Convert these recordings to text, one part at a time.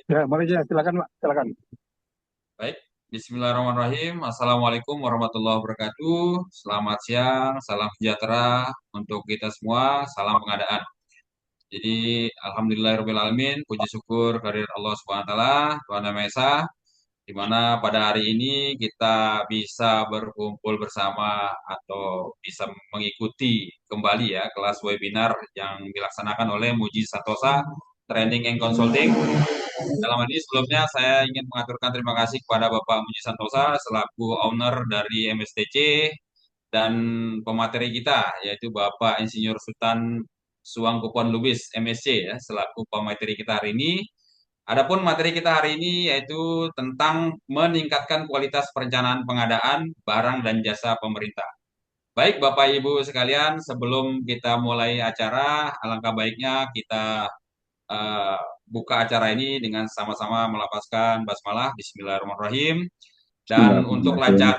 Ya, mari ya, silakan, Pak. Silakan. Baik, Bismillahirrahmanirrahim. Assalamualaikum warahmatullahi wabarakatuh. Selamat siang, salam sejahtera untuk kita semua, salam pengadaan. Jadi, alhamdulillahirrahmanirrahim, puji syukur kehadirat Allah Subhanahu wa taala, Tuhan Yang Maha Esa, di mana pada hari ini kita bisa berkumpul bersama atau bisa mengikuti kembali ya kelas webinar yang dilaksanakan oleh Muji Santosa Training and Consulting. Dalam hal ini sebelumnya saya ingin mengaturkan terima kasih kepada Bapak Muji Santosa selaku owner dari MSTC dan pemateri kita yaitu Bapak Insinyur Sultan Suang Kupon Lubis MSC ya selaku pemateri kita hari ini. Adapun materi kita hari ini yaitu tentang meningkatkan kualitas perencanaan pengadaan barang dan jasa pemerintah. Baik Bapak Ibu sekalian, sebelum kita mulai acara, alangkah baiknya kita eh, buka acara ini dengan sama-sama melafazkan basmalah Bismillahirrahmanirrahim dan untuk Bismillahirrahmanirrahim. lancar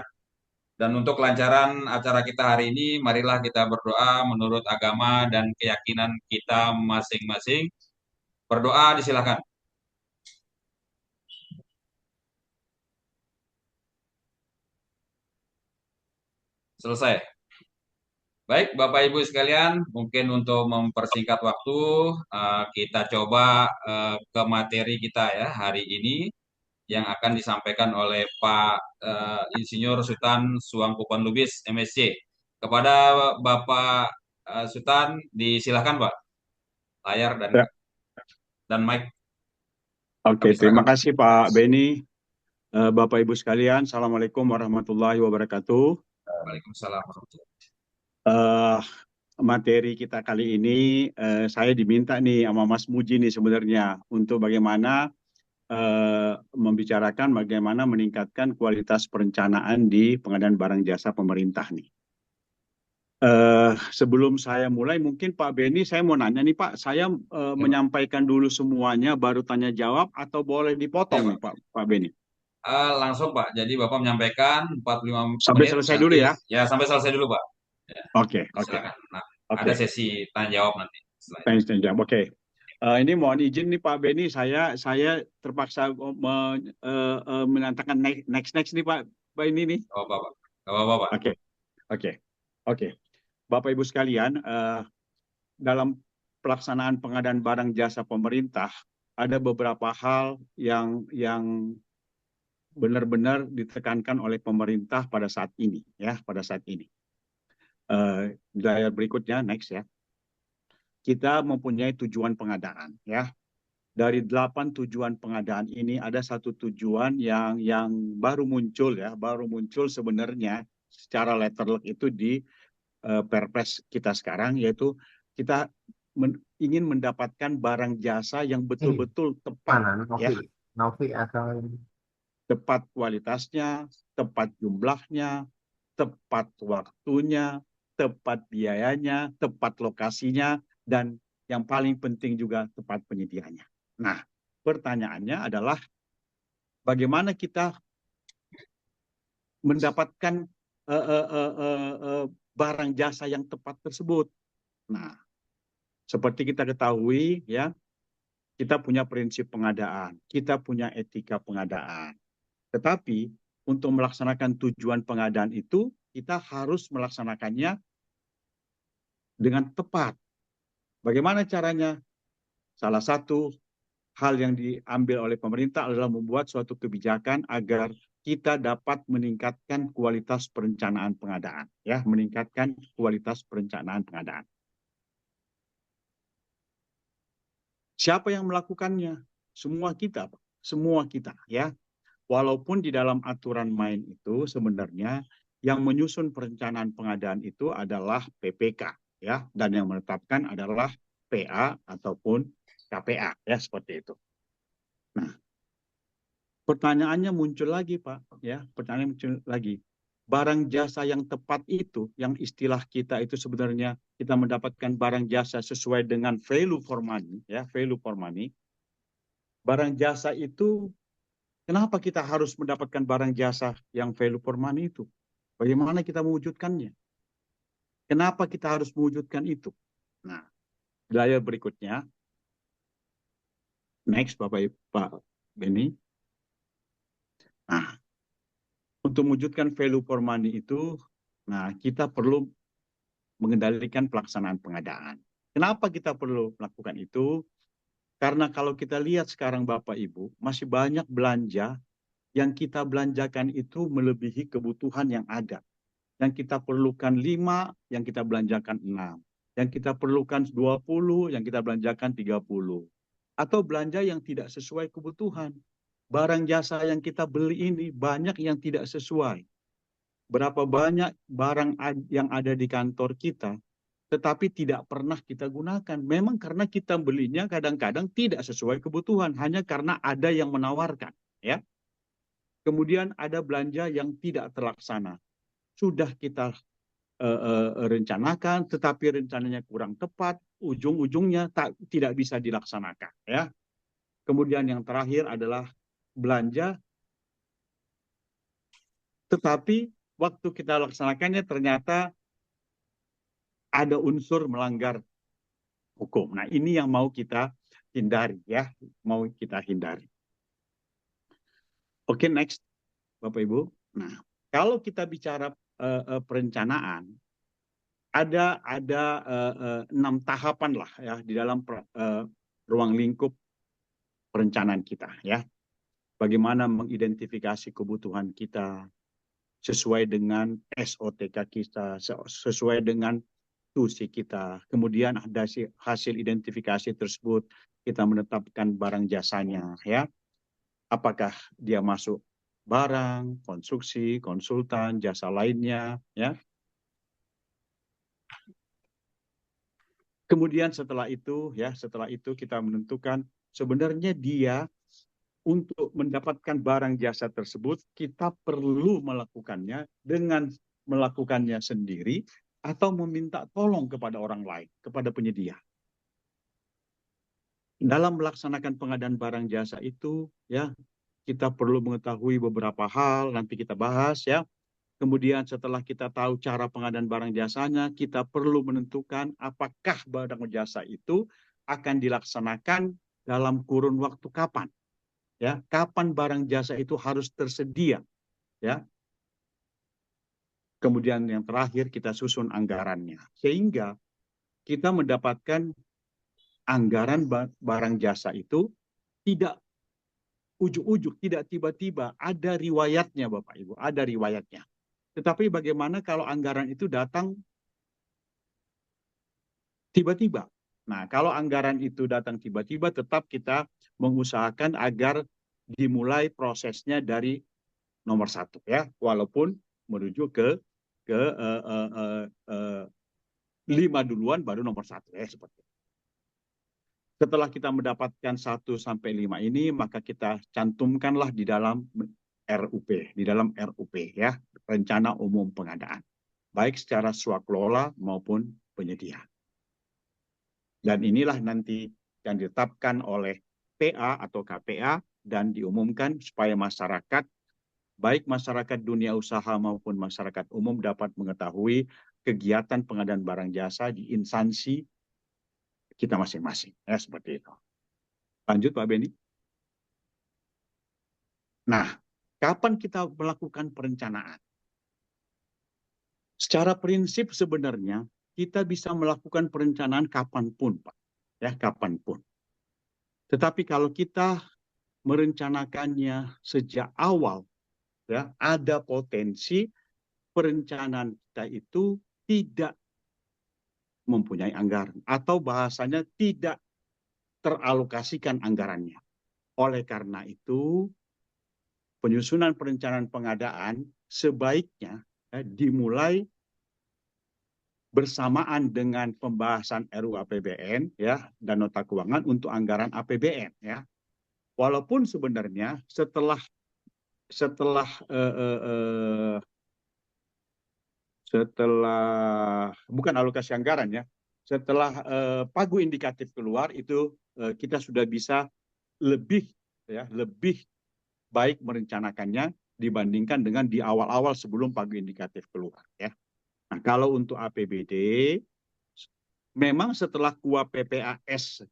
dan untuk kelancaran acara kita hari ini marilah kita berdoa menurut agama dan keyakinan kita masing-masing. Berdoa disilahkan. Selesai. Baik, Bapak Ibu sekalian, mungkin untuk mempersingkat waktu, kita coba ke materi kita ya hari ini yang akan disampaikan oleh Pak Insinyur Sultan Suangkupan Lubis, MSc. Kepada Bapak Sultan, disilahkan Pak, layar Ya, dan mic oke, kami terima serahkan. kasih Pak Beni. Bapak Ibu sekalian, Assalamualaikum warahmatullahi wabarakatuh. Waalaikumsalam warahmatullahi Eh, Materi kita kali ini, saya diminta nih sama Mas Muji nih sebenarnya untuk bagaimana membicarakan bagaimana meningkatkan kualitas perencanaan di pengadaan barang jasa pemerintah nih. Sebelum saya mulai, mungkin Pak Beni, saya mau nanya nih Pak, saya Ya, Pak. menyampaikan dulu semuanya, baru tanya jawab, atau boleh Ya, dipotong nih Pak. Pak Beni? Langsung Pak, jadi Bapak menyampaikan 45 Sampai menit, selesai dulu nanti ya. ya sampai selesai dulu Pak. Ya, Oke, oke, silakan. Nah, ada oke. sesi tanya jawab nanti setelah itu. Thanks, thanks, jawab. Oke. Ini mohon izin nih Pak Beni, saya terpaksa menanyakan next nih Pak ini nih. Oh, Bapak. Gak apa-apa, Pak. Oke, oke, oke. Bapak Ibu sekalian, dalam pelaksanaan pengadaan barang jasa pemerintah ada beberapa hal yang benar-benar ditekankan oleh pemerintah pada saat ini, ya, pada saat ini. Layar berikutnya, next ya. Kita mempunyai tujuan pengadaan, ya. Dari 8 tujuan pengadaan ini ada satu tujuan yang baru muncul ya, baru muncul sebenarnya secara letterlock itu di Perpres kita sekarang, yaitu kita ingin mendapatkan barang jasa yang Ini betul-betul tepat mana ya, Novi? Novi atau tepat kualitasnya, tepat jumlahnya, tepat waktunya, tepat biayanya, tepat lokasinya, dan yang paling penting juga tepat penyediaannya. Nah, pertanyaannya adalah bagaimana kita mendapatkan barang jasa yang tepat tersebut. Nah, seperti kita ketahui ya, kita punya prinsip pengadaan, kita punya etika pengadaan. Tetapi untuk melaksanakan tujuan pengadaan itu, kita harus melaksanakannya dengan tepat. Bagaimana caranya? Salah satu hal yang diambil oleh pemerintah adalah membuat suatu kebijakan agar kita dapat meningkatkan kualitas perencanaan pengadaan, ya, meningkatkan kualitas perencanaan pengadaan. Siapa yang melakukannya? Semua kita, Pak. Semua kita, ya. Walaupun di dalam aturan main itu sebenarnya yang menyusun perencanaan pengadaan itu adalah PPK, ya, dan yang menetapkan adalah PA ataupun KPA, ya, seperti itu. Nah, pertanyaannya muncul lagi, Pak, ya, pertanyaan muncul lagi. Barang jasa yang tepat itu, yang istilah kita itu sebenarnya kita mendapatkan barang jasa sesuai dengan value for money, ya, value for money. Barang jasa itu, kenapa kita harus mendapatkan barang jasa yang value for money itu? Bagaimana kita mewujudkannya? Kenapa kita harus mewujudkan itu? Nah, di layar berikutnya, next Bapak Pak. Benny. Nah, untuk mewujudkan value for money itu, nah kita perlu mengendalikan pelaksanaan pengadaan. Kenapa kita perlu melakukan itu? Karena kalau kita lihat sekarang Bapak Ibu, masih banyak belanja yang kita belanjakan itu melebihi kebutuhan yang ada. Yang kita perlukan 5, yang kita belanjakan 6. Yang kita perlukan 20, yang kita belanjakan 30. Atau belanja yang tidak sesuai kebutuhan. Barang jasa yang kita beli ini banyak yang tidak sesuai. Berapa banyak barang yang ada di kantor kita, tetapi tidak pernah kita gunakan. Memang karena kita belinya kadang-kadang tidak sesuai kebutuhan, hanya karena ada yang menawarkan. Ya. Kemudian ada belanja yang tidak terlaksana. Sudah kita rencanakan, tetapi rencananya kurang tepat, ujung-ujungnya tidak bisa dilaksanakan. Ya. Kemudian yang terakhir adalah belanja, tetapi waktu kita laksanakannya ternyata ada unsur melanggar hukum. Nah, ini yang mau kita hindari, ya, mau kita hindari. Oke, next, Bapak Ibu. Nah, kalau kita bicara perencanaan, ada 6 tahapan lah ya di dalam ruang lingkup perencanaan kita, ya. Bagaimana mengidentifikasi kebutuhan kita sesuai dengan SOTK kita, sesuai dengan tusi kita. Kemudian ada hasil identifikasi tersebut, kita menetapkan barang jasanya, ya. Apakah dia masuk barang, konstruksi, konsultan, jasa lainnya, ya. Kemudian setelah itu, ya, setelah itu kita menentukan sebenarnya dia untuk mendapatkan barang jasa tersebut kita perlu melakukannya dengan melakukannya sendiri atau meminta tolong kepada orang lain, kepada penyedia. Dalam melaksanakan pengadaan barang jasa itu, ya, kita perlu mengetahui beberapa hal, nanti kita bahas, ya. Kemudian setelah kita tahu cara pengadaan barang jasanya, kita perlu menentukan apakah barang jasa itu akan dilaksanakan dalam kurun waktu kapan. Ya, kapan barang jasa itu harus tersedia, ya. Kemudian yang terakhir kita susun anggarannya. Sehingga kita mendapatkan anggaran barang jasa itu tidak ujuk-ujuk, tidak tiba-tiba, ada riwayatnya Bapak Ibu, ada riwayatnya. Tetapi bagaimana kalau anggaran itu datang tiba-tiba? Nah, kalau anggaran itu datang tiba-tiba, tetap kita mengusahakan agar dimulai prosesnya dari nomor 1, ya, walaupun menuju ke 5 duluan baru nomor 1, ya, seperti itu. Setelah kita mendapatkan 1 sampai 5 ini, maka kita cantumkanlah di dalam RUP, ya, rencana umum pengadaan, baik secara swakelola maupun penyedia. Dan inilah nanti yang ditetapkan oleh PA atau KPA dan diumumkan supaya masyarakat, baik masyarakat dunia usaha maupun masyarakat umum dapat mengetahui kegiatan pengadaan barang jasa di instansi kita masing-masing. Ya, seperti itu. Lanjut Pak Beni. Nah, kapan kita melakukan perencanaan? Secara prinsip sebenarnya kita bisa melakukan perencanaan kapanpun, Pak. Ya, kapanpun. Tetapi kalau kita merencanakannya sejak awal, ya, ada potensi perencanaan kita itu tidak mempunyai anggaran atau bahasanya tidak teralokasikan anggarannya. Oleh karena itu, penyusunan perencanaan pengadaan sebaiknya dimulai bersamaan dengan pembahasan RUU APBN, ya, dan nota keuangan untuk anggaran APBN, ya. Walaupun sebenarnya setelah bukan alokasi anggaran, ya, setelah pagu indikatif keluar itu kita sudah bisa lebih baik merencanakannya dibandingkan dengan di awal-awal sebelum pagu indikatif keluar, ya. Nah, kalau untuk APBD memang setelah KUA PPAS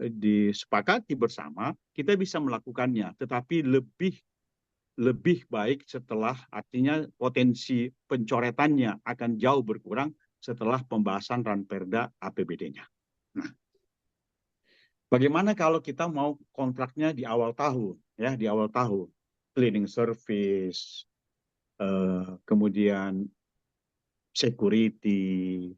disepakati bersama, kita bisa melakukannya, tetapi lebih baik setelah, artinya potensi pencoretannya akan jauh berkurang setelah pembahasan Ranperda APBD-nya. Nah, bagaimana kalau kita mau kontraknya di awal tahun, ya, di awal tahun, cleaning service, kemudian security,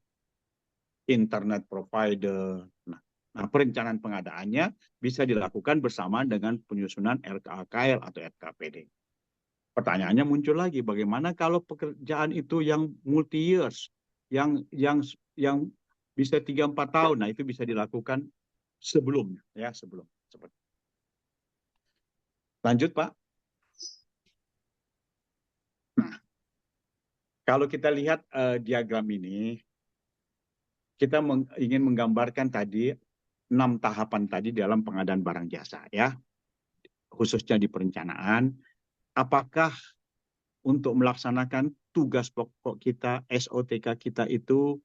internet provider. Nah, perencanaan pengadaannya bisa dilakukan bersama dengan penyusunan RKKL atau RKPD. Pertanyaannya muncul lagi, bagaimana kalau pekerjaan itu yang multi years, yang bisa 3-4 tahun, nah itu bisa dilakukan sebelumnya, ya, sebelum. Lanjut, Pak. Nah, kalau kita lihat diagram ini, kita ingin menggambarkan tadi 6 tahapan tadi dalam pengadaan barang jasa, ya, khususnya di perencanaan. Apakah untuk melaksanakan tugas pokok kita, SOTK kita itu,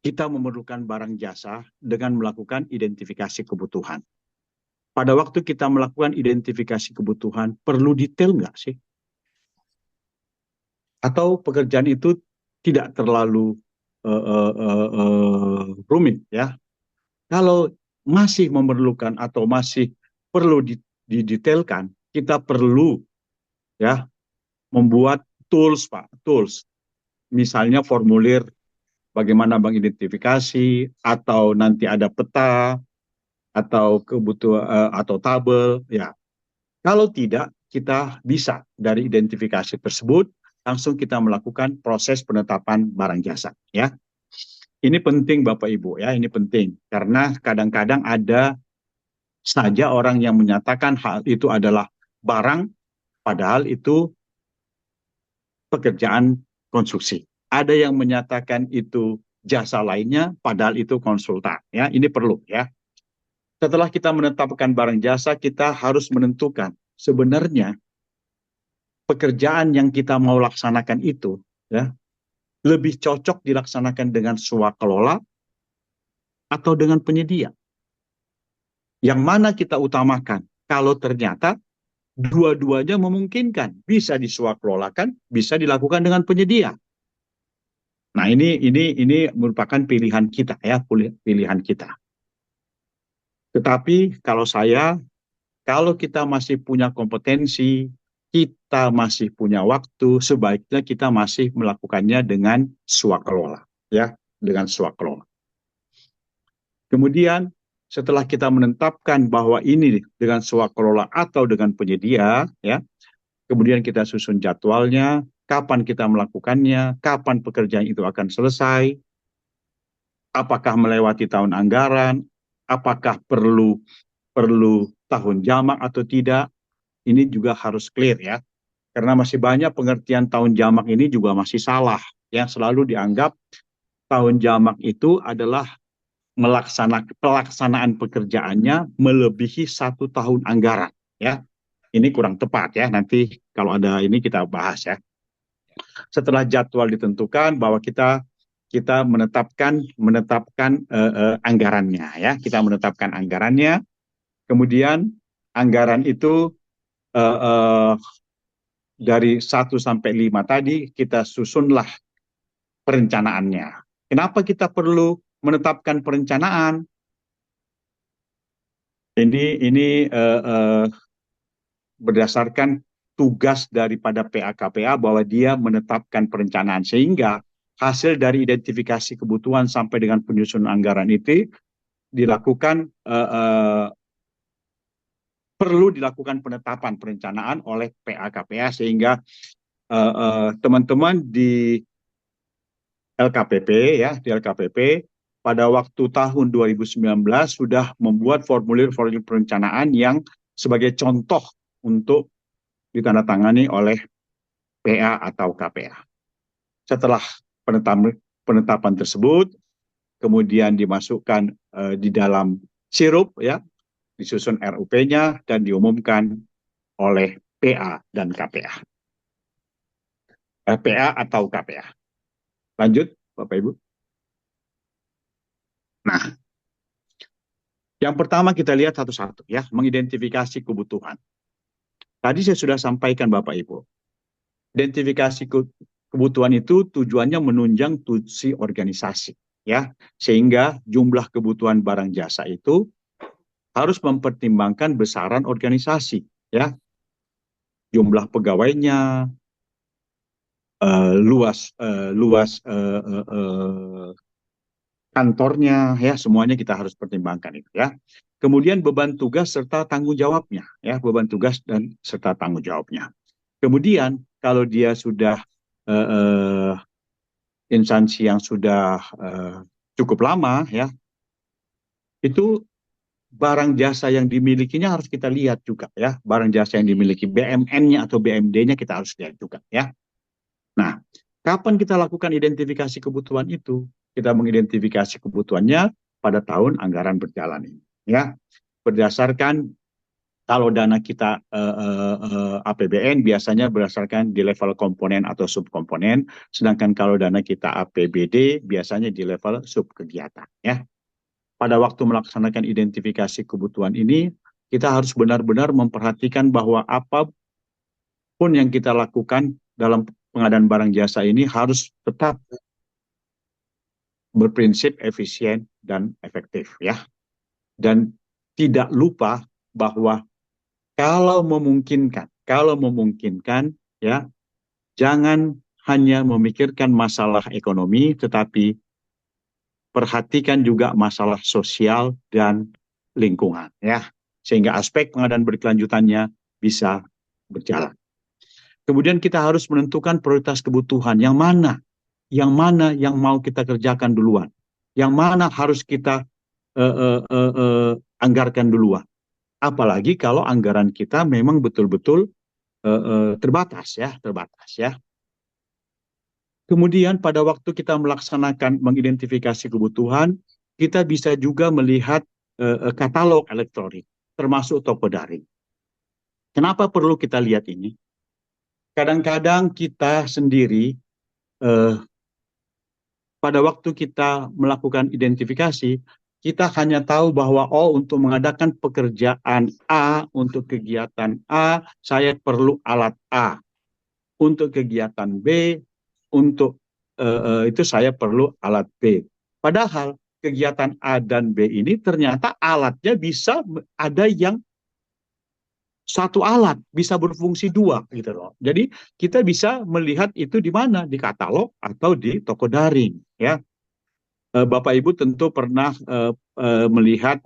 kita memerlukan barang jasa dengan melakukan identifikasi kebutuhan. Pada waktu kita melakukan identifikasi kebutuhan, perlu detail nggak sih? Atau pekerjaan itu tidak terlalu rumit, ya? Kalau masih memerlukan atau masih perlu didetailkan, kita perlu, ya, membuat tools, Pak, tools. Misalnya formulir bagaimana mengidentifikasi, atau nanti ada peta, atau kebutuhan atau tabel, ya. Kalau tidak, kita bisa dari identifikasi tersebut langsung kita melakukan proses penetapan barang jasa, ya. Ini penting Bapak Ibu, ya, ini penting karena kadang-kadang ada saja orang yang menyatakan hal itu adalah barang padahal itu pekerjaan konstruksi. Ada yang menyatakan itu jasa lainnya padahal itu konsultan, ya. Ini perlu, ya. Setelah kita menetapkan barang jasa, kita harus menentukan sebenarnya pekerjaan yang kita mau laksanakan itu, ya, lebih cocok dilaksanakan dengan swakelola atau dengan penyedia. Yang mana kita utamakan? Kalau ternyata dua-duanya memungkinkan, bisa diswakelolakan, bisa dilakukan dengan penyedia. Nah, ini merupakan pilihan kita, ya, pilihan kita. Tetapi kalau kita masih punya kompetensi, kita masih punya waktu, sebaiknya kita masih melakukannya dengan swakelola, ya, dengan swakelola. Kemudian setelah kita menetapkan bahwa ini dengan swakelola atau dengan penyedia, ya, kemudian kita susun jadwalnya, kapan kita melakukannya, kapan pekerjaan itu akan selesai, apakah melewati tahun anggaran, apakah perlu tahun jamak atau tidak, ini juga harus clear, ya. Karena masih banyak pengertian tahun jamak ini juga masih salah, yang selalu dianggap tahun jamak itu adalah pelaksanaan pekerjaannya melebihi 1 tahun anggaran, ya. Ini kurang tepat, ya. Nanti kalau ada ini kita bahas, ya. Setelah jadwal ditentukan bahwa kita menetapkan anggarannya, ya. Kita menetapkan anggarannya, kemudian anggaran itu dari 1 sampai 5 tadi kita susunlah perencanaannya. Kenapa kita perlu menetapkan perencanaan? Ini berdasarkan tugas daripada PA-KPA bahwa dia menetapkan perencanaan, sehingga hasil dari identifikasi kebutuhan sampai dengan penyusunan anggaran itu dilakukan perlu dilakukan penetapan perencanaan oleh PA-KPA, sehingga teman-teman di LKPP, ya, di LKPP pada waktu tahun 2019 sudah membuat formulir-formulir perencanaan yang sebagai contoh untuk ditandatangani oleh PA atau KPA. Setelah penetapan tersebut, kemudian dimasukkan di dalam sirup, ya, disusun RUP-nya dan diumumkan oleh PA dan KPA. PA atau KPA. Lanjut, Bapak Ibu. Nah, yang pertama kita lihat satu-satu ya, mengidentifikasi kebutuhan. Tadi saya sudah sampaikan Bapak Ibu, identifikasi kebutuhan itu tujuannya menunjang fungsi organisasi ya, sehingga jumlah kebutuhan barang jasa itu harus mempertimbangkan besaran organisasi ya, jumlah pegawainya, luas kantornya ya, semuanya kita harus pertimbangkan itu ya. Kemudian beban tugas serta tanggung jawabnya ya, beban tugas dan serta tanggung jawabnya. Kemudian kalau dia sudah uh, uh, instansi yang sudah cukup lama ya, itu barang jasa yang dimilikinya harus kita lihat juga ya, barang jasa yang dimiliki BMN-nya atau BMD-nya kita harus lihat juga ya. Nah, kapan kita lakukan identifikasi kebutuhan itu? Kita mengidentifikasi kebutuhannya pada tahun anggaran berjalan ini ya, berdasarkan kalau dana kita APBN biasanya berdasarkan di level komponen atau subkomponen, sedangkan kalau dana kita APBD biasanya di level subkegiatan. Ya. Pada waktu melaksanakan identifikasi kebutuhan ini, kita harus benar-benar memperhatikan bahwa apapun yang kita lakukan dalam pengadaan barang jasa ini harus tetap berprinsip efisien dan efektif. Ya. Dan tidak lupa bahwa kalau memungkinkan, ya, jangan hanya memikirkan masalah ekonomi, tetapi perhatikan juga masalah sosial dan lingkungan, ya, sehingga aspek pengadaan berkelanjutannya bisa berjalan. Kemudian kita harus menentukan prioritas kebutuhan yang mana yang mau kita kerjakan duluan, yang mana harus kita anggarkan duluan. Apalagi kalau anggaran kita memang betul-betul terbatas ya. Kemudian pada waktu kita melaksanakan mengidentifikasi kebutuhan, kita bisa juga melihat katalog elektronik, termasuk toko daring. Kenapa perlu kita lihat ini? Kadang-kadang kita sendiri pada waktu kita melakukan identifikasi, kita hanya tahu bahwa untuk mengadakan pekerjaan A, untuk kegiatan A, saya perlu alat A. Untuk kegiatan B, untuk itu saya perlu alat B. Padahal kegiatan A dan B ini ternyata alatnya bisa ada yang satu alat bisa berfungsi dua gitu loh. Jadi kita bisa melihat itu di mana, di katalog atau di toko daring ya. Bapak Ibu tentu pernah melihat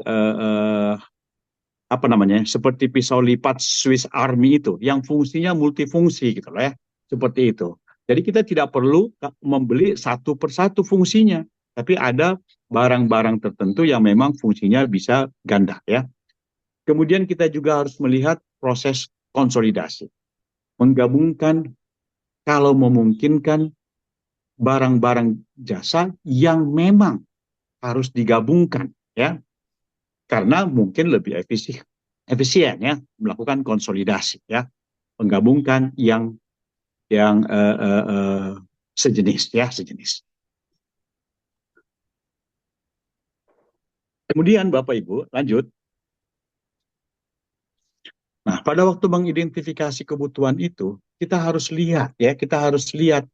apa namanya, seperti pisau lipat Swiss Army itu yang fungsinya multifungsi gitu loh ya, seperti itu. Jadi kita tidak perlu membeli satu persatu fungsinya, tapi ada barang-barang tertentu yang memang fungsinya bisa ganda ya. Kemudian kita juga harus melihat proses konsolidasi, menggabungkan kalau memungkinkan barang-barang jasa yang memang harus digabungkan ya, karena mungkin lebih efisien ya melakukan konsolidasi ya, menggabungkan yang sejenis ya, sejenis. Kemudian Bapak Ibu lanjut. Nah, pada waktu mengidentifikasi kebutuhan itu, kita harus lihat ya, kita harus lihat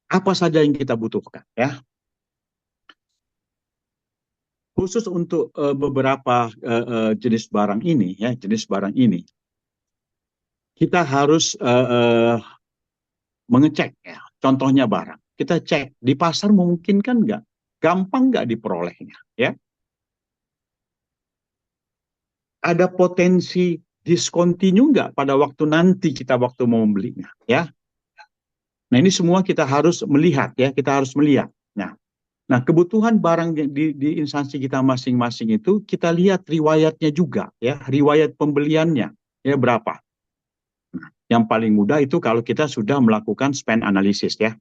apa saja yang kita butuhkan ya. Khusus untuk beberapa jenis barang ini ya, jenis barang ini, kita harus mengecek ya. Contohnya barang, kita cek di pasar memungkinkan nggak, gampang nggak diperolehnya ya. Ada potensi diskontinu nggak pada waktu nanti kita waktu mau membelinya ya. Nah ini semua kita harus melihat ya, kita harus melihat. Nah kebutuhan barang di instansi kita masing-masing itu kita lihat riwayatnya juga ya, riwayat pembeliannya ya berapa. Nah, yang paling mudah itu kalau kita sudah melakukan spend analysis ya,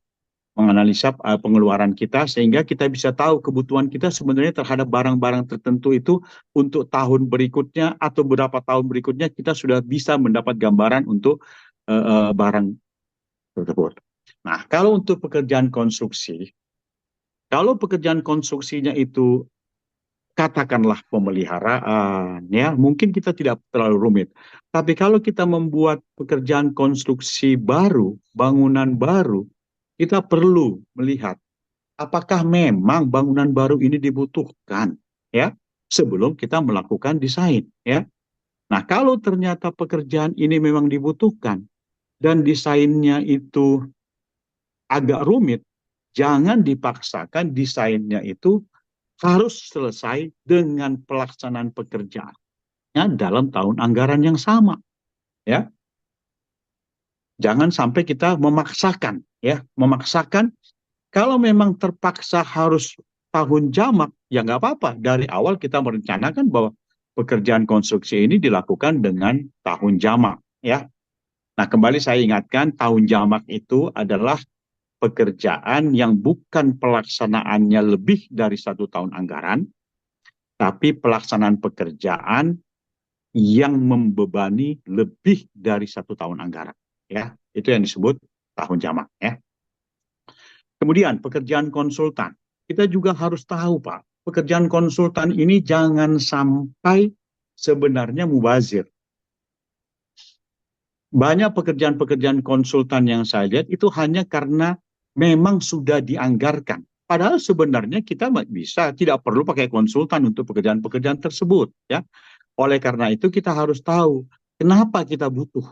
menganalisa pengeluaran kita sehingga kita bisa tahu kebutuhan kita sebenarnya terhadap barang-barang tertentu itu untuk tahun berikutnya atau beberapa tahun berikutnya kita sudah bisa mendapat gambaran untuk barang tersebut. Nah, kalau untuk pekerjaan konstruksi, Kalau pekerjaan konstruksinya itu katakanlah pemeliharaan, ya mungkin kita tidak terlalu rumit. Tapi kalau kita membuat pekerjaan konstruksi baru, bangunan baru, kita perlu melihat apakah memang bangunan baru ini dibutuhkan, ya, sebelum kita melakukan desain, ya. Nah, kalau ternyata pekerjaan ini memang dibutuhkan dan desainnya itu agak rumit, jangan dipaksakan desainnya itu harus selesai dengan pelaksanaan pekerjaannya dalam tahun anggaran yang sama, ya. Jangan sampai kita memaksakan, ya, memaksakan. Kalau memang terpaksa harus tahun jamak, ya nggak apa-apa. Dari awal kita merencanakan bahwa pekerjaan konstruksi ini dilakukan dengan tahun jamak, ya. Nah, kembali saya ingatkan, tahun jamak itu adalah pekerjaan yang bukan pelaksanaannya lebih dari 1 tahun anggaran, tapi pelaksanaan pekerjaan yang membebani lebih dari 1 tahun anggaran. Ya, itu yang disebut tahun jamak. Ya. Kemudian pekerjaan konsultan. Kita juga harus tahu, Pak, pekerjaan konsultan ini jangan sampai sebenarnya mubazir. Banyak pekerjaan-pekerjaan konsultan yang saya lihat itu hanya karena memang sudah dianggarkan. Padahal sebenarnya kita bisa tidak perlu pakai konsultan untuk pekerjaan-pekerjaan tersebut, ya. Oleh karena itu kita harus tahu kenapa kita butuh,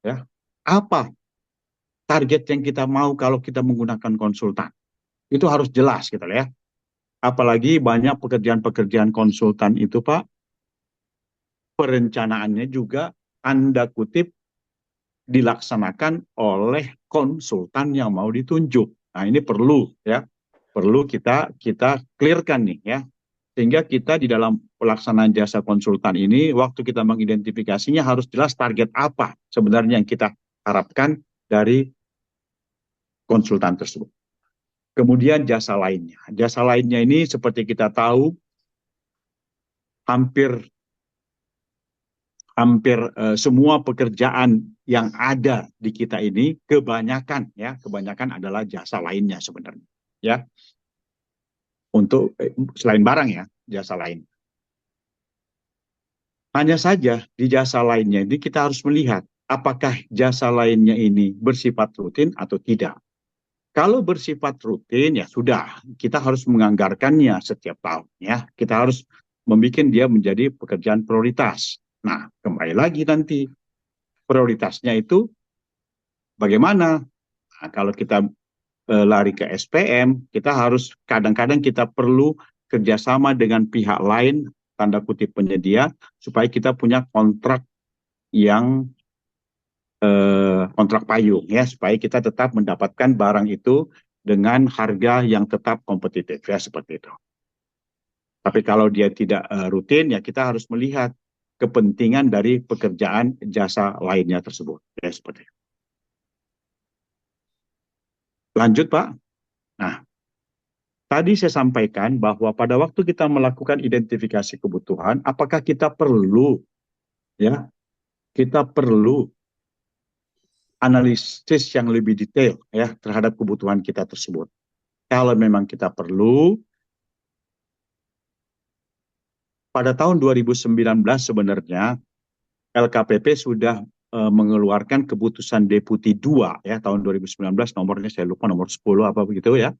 ya. Apa target yang kita mau kalau kita menggunakan konsultan. Itu harus jelas gitu ya. Apalagi banyak pekerjaan-pekerjaan konsultan itu, Pak, perencanaannya juga tanda kutip dilaksanakan oleh konsultan yang mau ditunjuk. Nah, ini perlu ya. Perlu kita clearkan nih ya. Sehingga kita di dalam pelaksanaan jasa konsultan ini, waktu kita mengidentifikasinya harus jelas target apa sebenarnya yang kita harapkan dari konsultan tersebut. Kemudian jasa lainnya. Jasa lainnya ini seperti kita tahu hampir semua pekerjaan yang ada di kita ini kebanyakan adalah jasa lainnya sebenarnya ya, untuk selain barang ya, jasa lain. Hanya saja di jasa lainnya ini kita harus melihat apakah jasa lainnya ini bersifat rutin atau tidak. Kalau bersifat rutin ya sudah, kita harus menganggarkannya setiap tahun ya. Kita harus membuat dia menjadi pekerjaan prioritas. Nah, kembali lagi nanti prioritasnya itu bagaimana? Nah, kalau kita lari ke SPM, kita harus kadang-kadang kita perlu kerjasama dengan pihak lain, tanda kutip penyedia, supaya kita punya kontrak yang kontrak payung ya, supaya kita tetap mendapatkan barang itu dengan harga yang tetap kompetitif ya, seperti itu. Tapi kalau dia tidak rutin ya kita harus melihat kepentingan dari pekerjaan jasa lainnya tersebut ya, seperti itu. Lanjut, Pak. Nah, tadi saya sampaikan bahwa pada waktu kita melakukan identifikasi kebutuhan, apakah kita perlu ya, kita perlu analisis yang lebih detail ya terhadap kebutuhan kita tersebut. Kalau memang kita perlu, pada tahun 2019 sebenarnya LKPP sudah mengeluarkan keputusan Deputi 2 ya tahun 2019, nomornya saya lupa, nomor 10 apa begitu ya,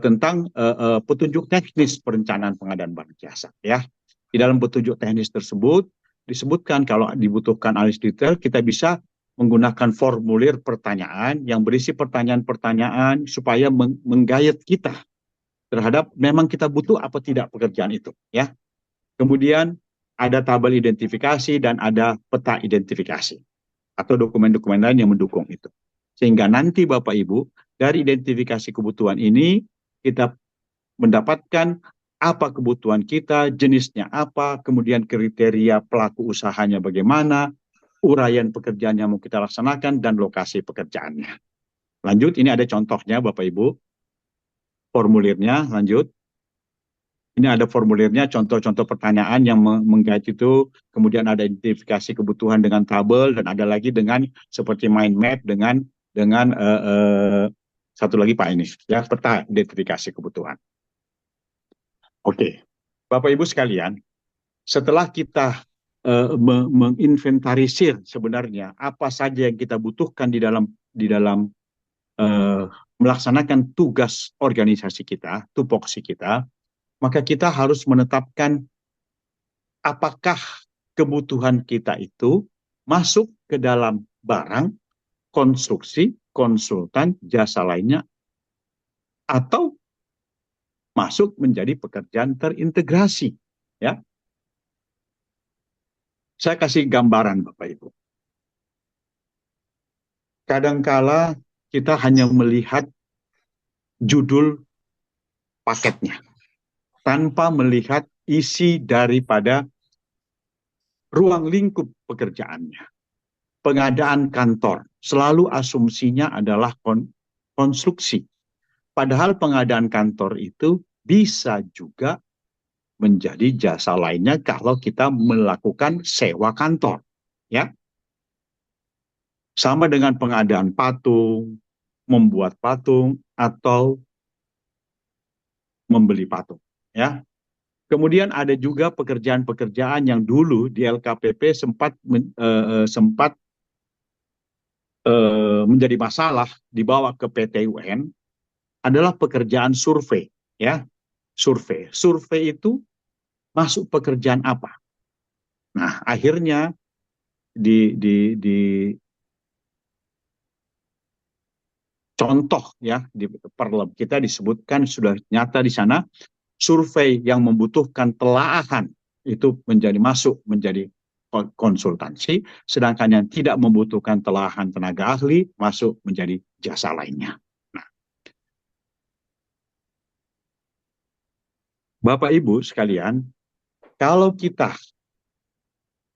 tentang petunjuk teknis perencanaan pengadaan barang jasa ya. Di dalam petunjuk teknis tersebut disebutkan kalau dibutuhkan analis detail kita bisa menggunakan formulir pertanyaan yang berisi pertanyaan-pertanyaan supaya menggayat kita terhadap memang kita butuh apa tidak pekerjaan itu ya. Kemudian ada tabel identifikasi dan ada peta identifikasi atau dokumen-dokumen lain yang mendukung itu. Sehingga nanti Bapak Ibu dari identifikasi kebutuhan ini kita mendapatkan apa kebutuhan kita, jenisnya apa, kemudian kriteria pelaku usahanya bagaimana, uraian pekerjaan yang mau kita laksanakan, dan lokasi pekerjaannya. Lanjut, ini ada contohnya Bapak Ibu, formulirnya, lanjut. Ini ada formulirnya, contoh-contoh pertanyaan yang menggait itu, kemudian ada identifikasi kebutuhan dengan tabel, dan ada lagi dengan seperti mind map dengan Satu lagi Pak ini, ya peta identifikasi kebutuhan. Oke, Bapak Ibu sekalian, setelah kita menginventarisir sebenarnya apa saja yang kita butuhkan di dalam melaksanakan tugas organisasi kita, tupoksi kita, maka kita harus menetapkan apakah kebutuhan kita itu masuk ke dalam barang, konstruksi, konsultan, jasa lainnya, atau masuk menjadi pekerjaan terintegrasi. Ya, saya kasih gambaran Bapak Ibu. Kadangkala kita hanya melihat judul paketnya tanpa melihat isi daripada ruang lingkup pekerjaannya. Pengadaan kantor, selalu asumsinya adalah konstruksi. Padahal pengadaan kantor itu bisa juga menjadi jasa lainnya kalau kita melakukan sewa kantor. Ya, sama dengan pengadaan patung, membuat patung, atau membeli patung. Ya, kemudian ada juga pekerjaan-pekerjaan yang dulu di LKPP sempat menjadi masalah dibawa ke PT UN adalah pekerjaan survei, ya, survei. Survei itu masuk pekerjaan apa? Nah, akhirnya di contoh ya di perleb kita disebutkan sudah nyata di sana survei yang membutuhkan telaahan itu masuk menjadi konsultansi, sedangkan yang tidak membutuhkan telaahan tenaga ahli masuk menjadi jasa lainnya. Nah, Bapak Ibu sekalian, kalau kita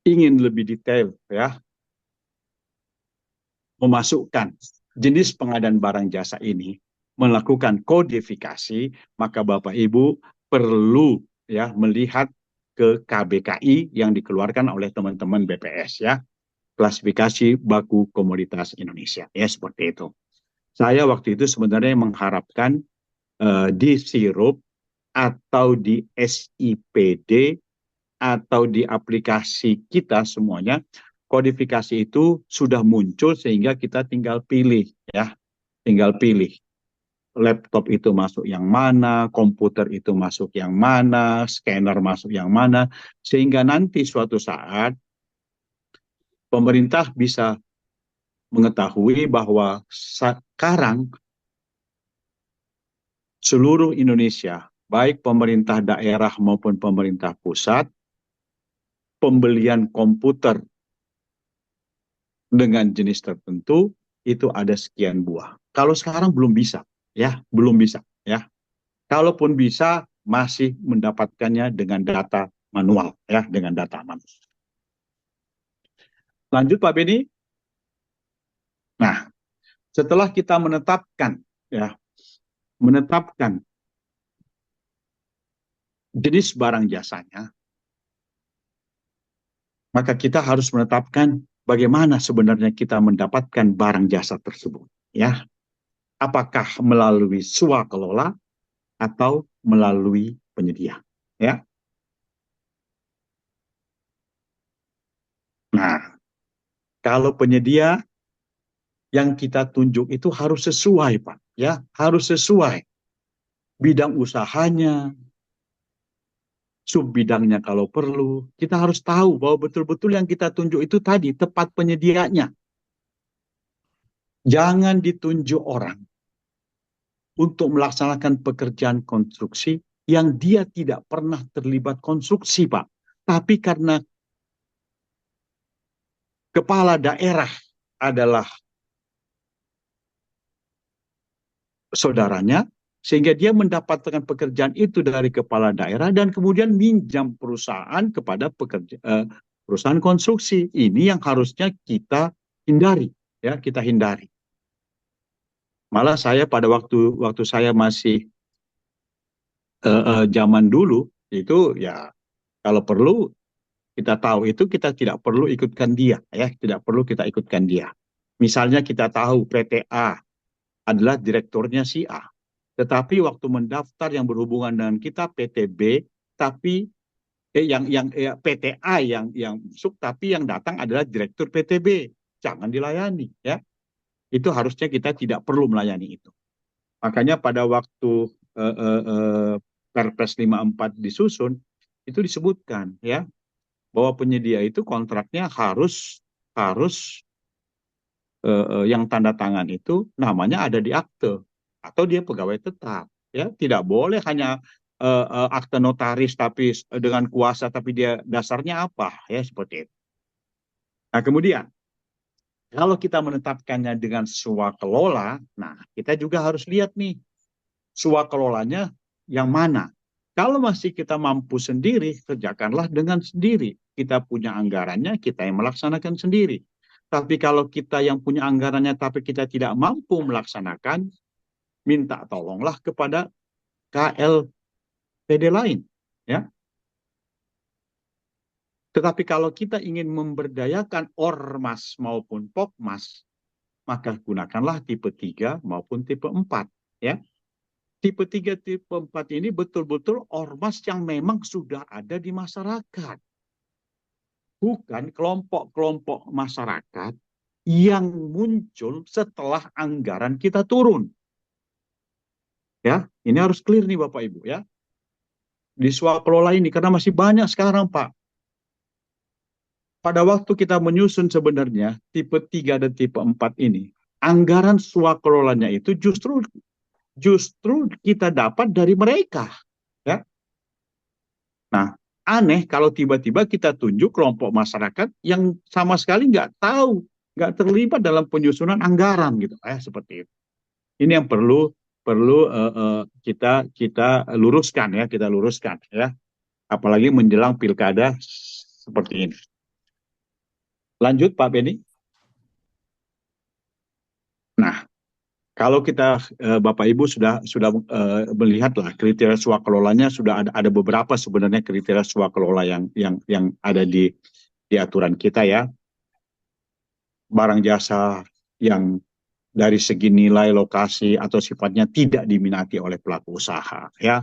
ingin lebih detail ya memasukkan jenis pengadaan barang jasa ini melakukan kodifikasi, maka Bapak Ibu perlu ya melihat ke KBKI yang dikeluarkan oleh teman-teman BPS ya, klasifikasi baku komoditas Indonesia ya, seperti itu. Saya waktu itu sebenarnya mengharapkan di sirup atau di SIPD atau di aplikasi kita semuanya kodifikasi itu sudah muncul sehingga kita tinggal pilih ya, tinggal pilih laptop itu masuk yang mana, komputer itu masuk yang mana, scanner masuk yang mana, sehingga nanti suatu saat pemerintah bisa mengetahui bahwa sekarang seluruh Indonesia, baik pemerintah daerah maupun pemerintah pusat, pembelian komputer dengan jenis tertentu itu ada sekian buah. Kalau sekarang belum bisa, ya, belum bisa, ya. Kalaupun bisa, masih mendapatkannya dengan data manual, ya, dengan data manual. Lanjut Pak Beni. Nah, setelah kita menetapkan, ya, menetapkan jenis barang jasanya, maka kita harus menetapkan bagaimana sebenarnya kita mendapatkan barang jasa tersebut, ya. Apakah melalui swakelola atau melalui penyedia, ya. Nah, kalau penyedia yang kita tunjuk itu harus sesuai, Pak, ya, harus sesuai bidang usahanya, sub bidangnya kalau perlu. Kita harus tahu bahwa betul-betul yang kita tunjuk itu tadi tepat penyedianya. Jangan ditunjuk orang untuk melaksanakan pekerjaan konstruksi yang dia tidak pernah terlibat konstruksi, Pak. Tapi karena kepala daerah adalah saudaranya, sehingga dia mendapatkan pekerjaan itu dari kepala daerah dan kemudian minjam perusahaan kepada perusahaan konstruksi. Ini yang harusnya kita hindari, ya, kita hindari. Malah saya pada waktu saya masih zaman dulu itu ya kalau perlu kita tahu itu kita tidak perlu ikutkan dia, ya, tidak perlu kita ikutkan dia. Misalnya kita tahu PT A adalah direkturnya si A. Tetapi waktu mendaftar yang berhubungan dengan kita PTB, tapi PTA yang masuk, tapi yang datang adalah direktur PTB. Jangan dilayani, ya. Itu harusnya kita tidak perlu melayani itu. Makanya pada waktu Perpres 54 disusun, itu disebutkan, ya, bahwa penyedia itu kontraknya harus yang tanda tangan itu namanya ada di akte atau dia pegawai tetap, ya. Tidak boleh hanya akte notaris tapi dengan kuasa tapi dia dasarnya apa, ya, seperti itu. Nah, kemudian kalau kita menetapkannya dengan swakelola, nah kita juga harus lihat nih swakelolanya yang mana. Kalau masih kita mampu sendiri, kerjakanlah dengan sendiri. Kita punya anggarannya, kita yang melaksanakan sendiri. Tapi kalau kita yang punya anggarannya tapi kita tidak mampu melaksanakan, minta tolonglah kepada KLPD lain, ya. Tetapi kalau kita ingin memberdayakan ormas maupun pokmas, maka gunakanlah tipe 3 maupun tipe 4, ya. Tipe 3, tipe 4 ini betul-betul ormas yang memang sudah ada di masyarakat. Bukan kelompok-kelompok masyarakat yang muncul setelah anggaran kita turun. Ya, ini harus clear nih Bapak Ibu, ya. Di swakelola ini, karena masih banyak sekarang Pak. Pada waktu kita menyusun sebenarnya tipe 3 dan tipe 4 ini, anggaran swakelolanya itu justru kita dapat dari mereka, ya. Nah, aneh kalau tiba-tiba kita tunjuk kelompok masyarakat yang sama sekali nggak tahu, nggak terlibat dalam penyusunan anggaran gitu, seperti itu. Ini yang perlu kita luruskan, ya, kita luruskan, ya. Apalagi menjelang pilkada seperti ini. Lanjut Pak Beni. Nah, kalau kita Bapak Ibu sudah melihat lah kriteria swakelolanya, sudah ada beberapa sebenarnya kriteria swakelola yang ada di aturan kita, ya. Barang jasa yang dari segi nilai, lokasi atau sifatnya tidak diminati oleh pelaku usaha, ya.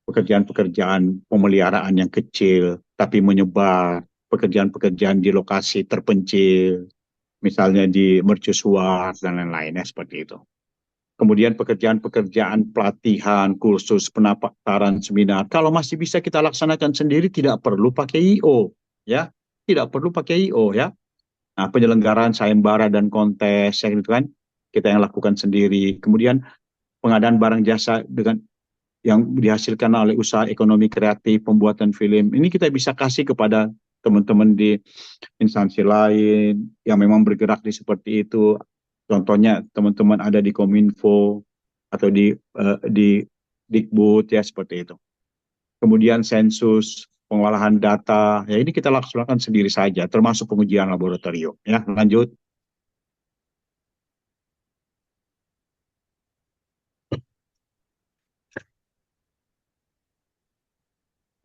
Pekerjaan-pekerjaan pemeliharaan yang kecil tapi menyebar, pekerjaan-pekerjaan di lokasi terpencil, misalnya di mercusuar dan lain-lain, ya, seperti itu. Kemudian pekerjaan-pekerjaan pelatihan, kursus, pendaftaran, seminar, kalau masih bisa kita laksanakan sendiri, tidak perlu pakai IO, ya, tidak perlu pakai IO, ya. Nah, penyelenggaraan sayembara dan kontes, ya, gitu kan, kita yang lakukan sendiri. Kemudian pengadaan barang jasa dengan yang dihasilkan oleh usaha ekonomi kreatif, pembuatan film, ini kita bisa kasih kepada teman-teman di instansi lain yang memang bergerak di seperti itu. Contohnya teman-teman ada di Kominfo atau di Dikbud, ya, seperti itu. Kemudian sensus, pengolahan data, ya, ini kita laksanakan sendiri saja, termasuk pengujian laboratorium, ya. Lanjut.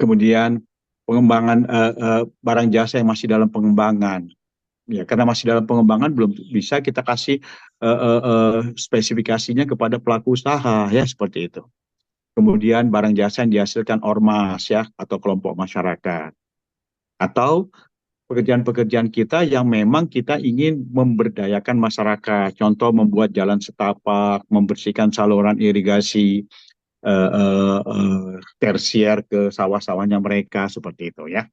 Kemudian pengembangan barang jasa yang masih dalam pengembangan, ya, karena masih dalam pengembangan belum bisa kita kasih spesifikasinya kepada pelaku usaha, ya, seperti itu. Kemudian barang jasa yang dihasilkan ormas, ya, atau kelompok masyarakat, atau pekerjaan-pekerjaan kita yang memang kita ingin memberdayakan masyarakat, contoh membuat jalan setapak, membersihkan saluran irigasi tersier ke sawah-sawahnya mereka, seperti itu, ya.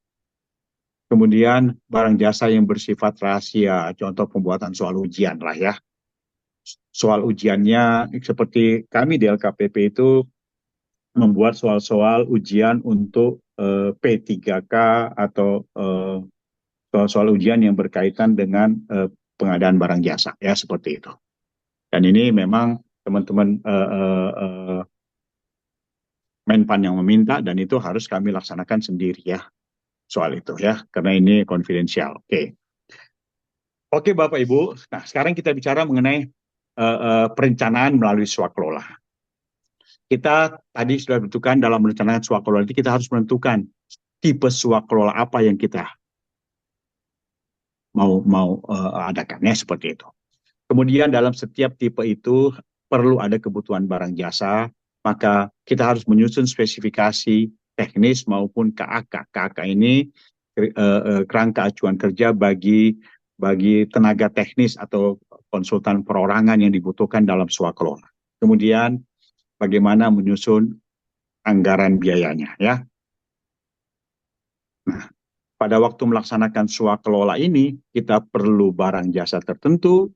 Kemudian barang jasa yang bersifat rahasia, contoh pembuatan soal ujian lah, ya. Soal ujiannya seperti kami di LKPP itu membuat soal-soal ujian untuk P3K atau soal-soal ujian yang berkaitan dengan pengadaan barang jasa, ya, seperti itu. Dan ini memang teman-teman Menpan yang meminta, dan itu harus kami laksanakan sendiri, ya, soal itu, ya, karena ini konfidensial. Oke Bapak Ibu, nah sekarang kita bicara mengenai perencanaan melalui swakelola. Kita tadi sudah tentukan dalam merencanakan swakelola itu kita harus menentukan tipe swakelola apa yang kita mau adakan, ya, seperti itu. Kemudian dalam setiap tipe itu perlu ada kebutuhan barang jasa, maka kita harus menyusun spesifikasi teknis maupun KAK. KAK ini kerangka acuan kerja bagi tenaga teknis atau konsultan perorangan yang dibutuhkan dalam swakelola. Kemudian bagaimana menyusun anggaran biayanya, ya. Nah, pada waktu melaksanakan swakelola ini kita perlu barang jasa tertentu,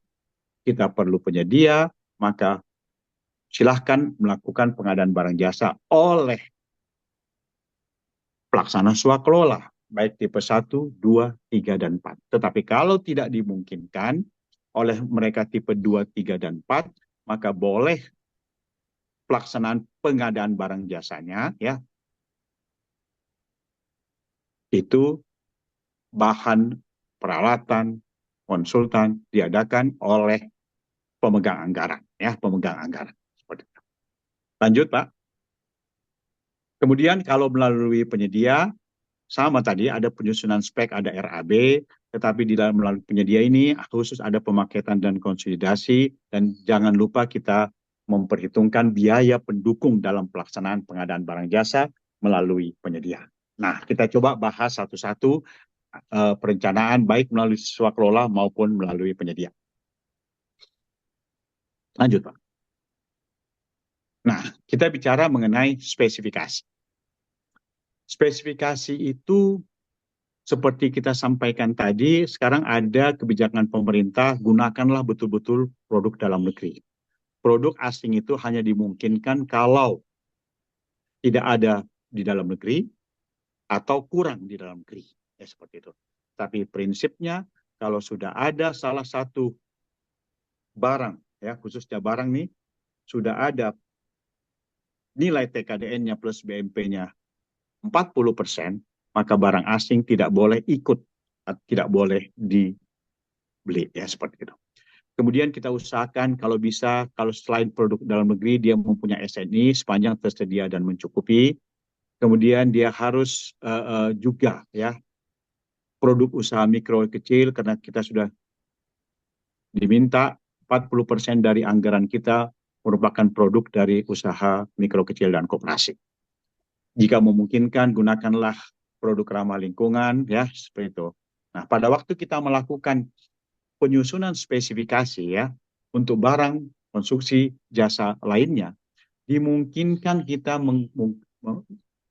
kita perlu penyedia, maka silahkan melakukan pengadaan barang jasa oleh pelaksana swakelola, baik tipe 1, 2, 3, dan 4. Tetapi kalau tidak dimungkinkan oleh mereka tipe 2, 3, dan 4, maka boleh pelaksanaan pengadaan barang jasanya, ya, itu bahan peralatan konsultan diadakan oleh pemegang anggaran, ya, pemegang anggaran. Lanjut, Pak. Kemudian kalau melalui penyedia, sama tadi ada penyusunan spek, ada RAB, tetapi di dalam melalui penyedia ini khusus ada pemaketan dan konsolidasi, dan jangan lupa kita memperhitungkan biaya pendukung dalam pelaksanaan pengadaan barang jasa melalui penyedia. Nah, kita coba bahas satu-satu perencanaan baik melalui swakelola maupun melalui penyedia. Lanjut, Pak. Nah, kita bicara mengenai spesifikasi. Spesifikasi itu seperti kita sampaikan tadi, sekarang ada kebijakan pemerintah, gunakanlah betul-betul produk dalam negeri. Produk asing itu hanya dimungkinkan kalau tidak ada di dalam negeri atau kurang di dalam negeri. Ya, seperti itu. Tapi prinsipnya, kalau sudah ada salah satu barang, ya khususnya barang nih, sudah ada nilai TKDN-nya plus BMP-nya 40%, maka barang asing tidak boleh ikut, tidak boleh dibeli, ya seperti itu. Kemudian kita usahakan kalau bisa, kalau selain produk dalam negeri, dia mempunyai SNI sepanjang tersedia dan mencukupi. Kemudian dia harus juga, ya, produk usaha mikro kecil, karena kita sudah diminta 40% dari anggaran kita merupakan produk dari usaha mikro kecil dan koperasi. Jika memungkinkan, gunakanlah produk ramah lingkungan, ya, seperti itu. Nah, pada waktu kita melakukan penyusunan spesifikasi, ya, untuk barang, konstruksi, jasa lainnya, dimungkinkan kita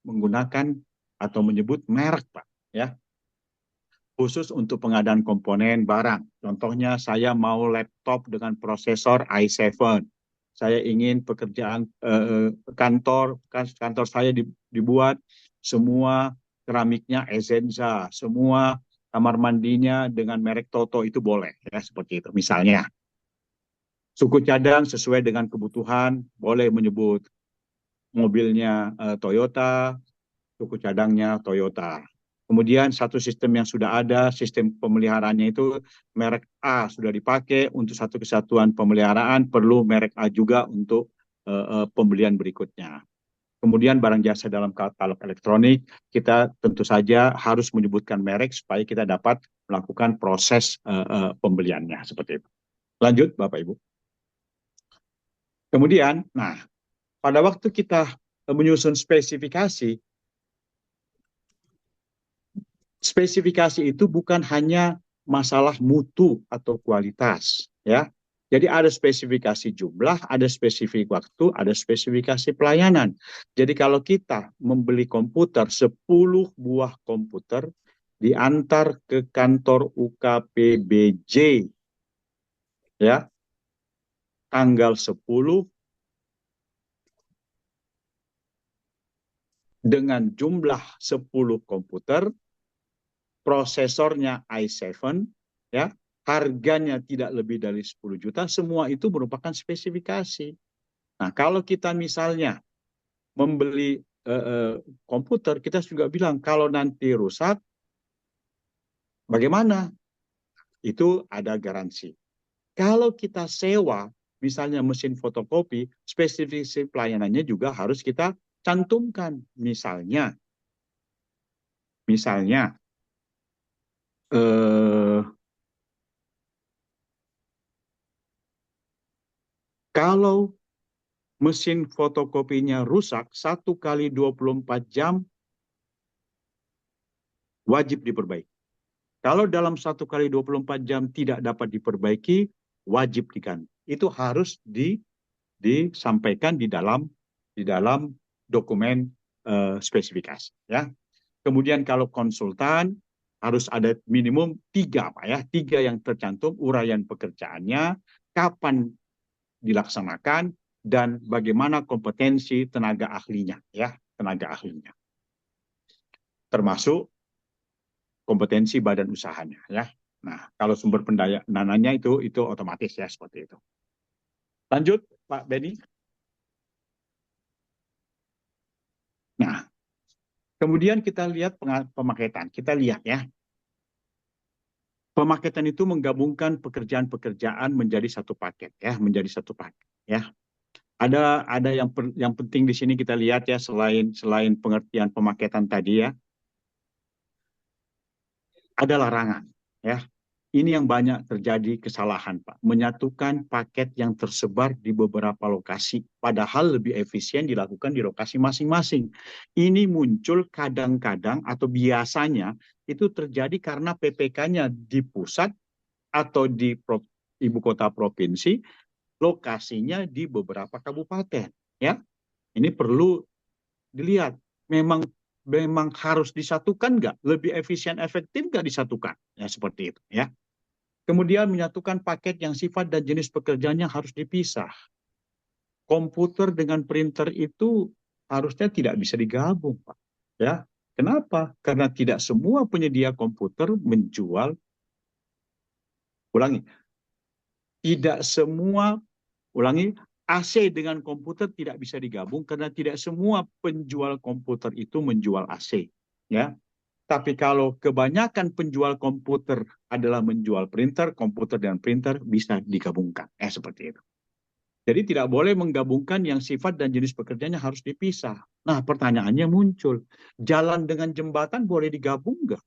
menggunakan atau menyebut merek, Pak, ya, khusus untuk pengadaan komponen barang. Contohnya, saya mau laptop dengan prosesor i7. Saya ingin pekerjaan kantor saya dibuat semua keramiknya Ezenza, semua kamar mandinya dengan merek Toto, itu boleh, ya, seperti itu. Misalnya, suku cadang sesuai dengan kebutuhan, boleh menyebut mobilnya Toyota, suku cadangnya Toyota. Kemudian satu sistem yang sudah ada, sistem pemeliharaannya itu merek A sudah dipakai untuk satu kesatuan pemeliharaan, perlu merek A juga untuk pembelian berikutnya. Kemudian barang jasa dalam katalog elektronik, kita tentu saja harus menyebutkan merek supaya kita dapat melakukan proses pembeliannya, seperti itu. Lanjut, Bapak Ibu. Kemudian, nah, pada waktu kita menyusun spesifikasi, spesifikasi itu bukan hanya masalah mutu atau kualitas, ya. Jadi ada spesifikasi jumlah, ada spesifik waktu, ada spesifikasi pelayanan. Jadi kalau kita membeli komputer, 10 buah komputer diantar ke kantor UKPBJ, ya, tanggal 10 dengan jumlah 10 komputer, prosesornya i7, ya, harganya tidak lebih dari 10 juta, semua itu merupakan spesifikasi. Nah, kalau kita misalnya membeli komputer, kita juga bilang kalau nanti rusak, bagaimana? Itu ada garansi. Kalau kita sewa, misalnya mesin fotokopi, spesifikasi pelayanannya juga harus kita cantumkan. Misalnya eh, Kalau mesin fotokopinya rusak 1 kali 24 jam wajib diperbaiki. Kalau dalam 1 kali 24 jam tidak dapat diperbaiki, wajib diganti. Itu harus disampaikan di dalam dokumen spesifikasi. Ya. Kemudian kalau konsultan harus ada minimum 3, Pak ya, 3 yang tercantum: uraian pekerjaannya, kapan dilaksanakan, dan bagaimana kompetensi tenaga ahlinya, ya, tenaga ahlinya, termasuk kompetensi badan usahanya, ya. Nah, kalau sumber pendananya itu otomatis ya seperti itu. Lanjut, Pak Benny. Nah, kemudian kita lihat pemaketan. Kita lihat ya, pemaketan itu menggabungkan pekerjaan-pekerjaan menjadi satu paket, ya, menjadi satu paket, ya. Ada yang penting di sini kita lihat ya, selain pengertian pemaketan tadi ya, ada larangan, ya. Ini yang banyak terjadi kesalahan, Pak. Menyatukan paket yang tersebar di beberapa lokasi, padahal lebih efisien dilakukan di lokasi masing-masing. Ini muncul kadang-kadang atau biasanya itu terjadi karena PPK-nya di pusat atau di ibu kota provinsi, lokasinya di beberapa kabupaten. Ya, ini perlu dilihat. Memang harus disatukan nggak? Lebih efisien, efektif nggak disatukan? Ya seperti itu. Ya. Kemudian menyatukan paket yang sifat dan jenis pekerjaannya harus dipisah. Komputer dengan printer itu harusnya tidak bisa digabung, Pak. Ya, kenapa? Karena tidak semua penyedia komputer menjual. Ulangi, tidak semua. Ulangi, AC dengan komputer tidak bisa digabung karena tidak semua penjual komputer itu menjual AC. Ya, tapi kalau kebanyakan penjual komputer adalah menjual printer, komputer dan printer bisa digabungkan. Seperti itu. Jadi tidak boleh menggabungkan yang sifat dan jenis pekerjaannya harus dipisah. Nah, pertanyaannya muncul. Jalan dengan jembatan boleh digabung nggak?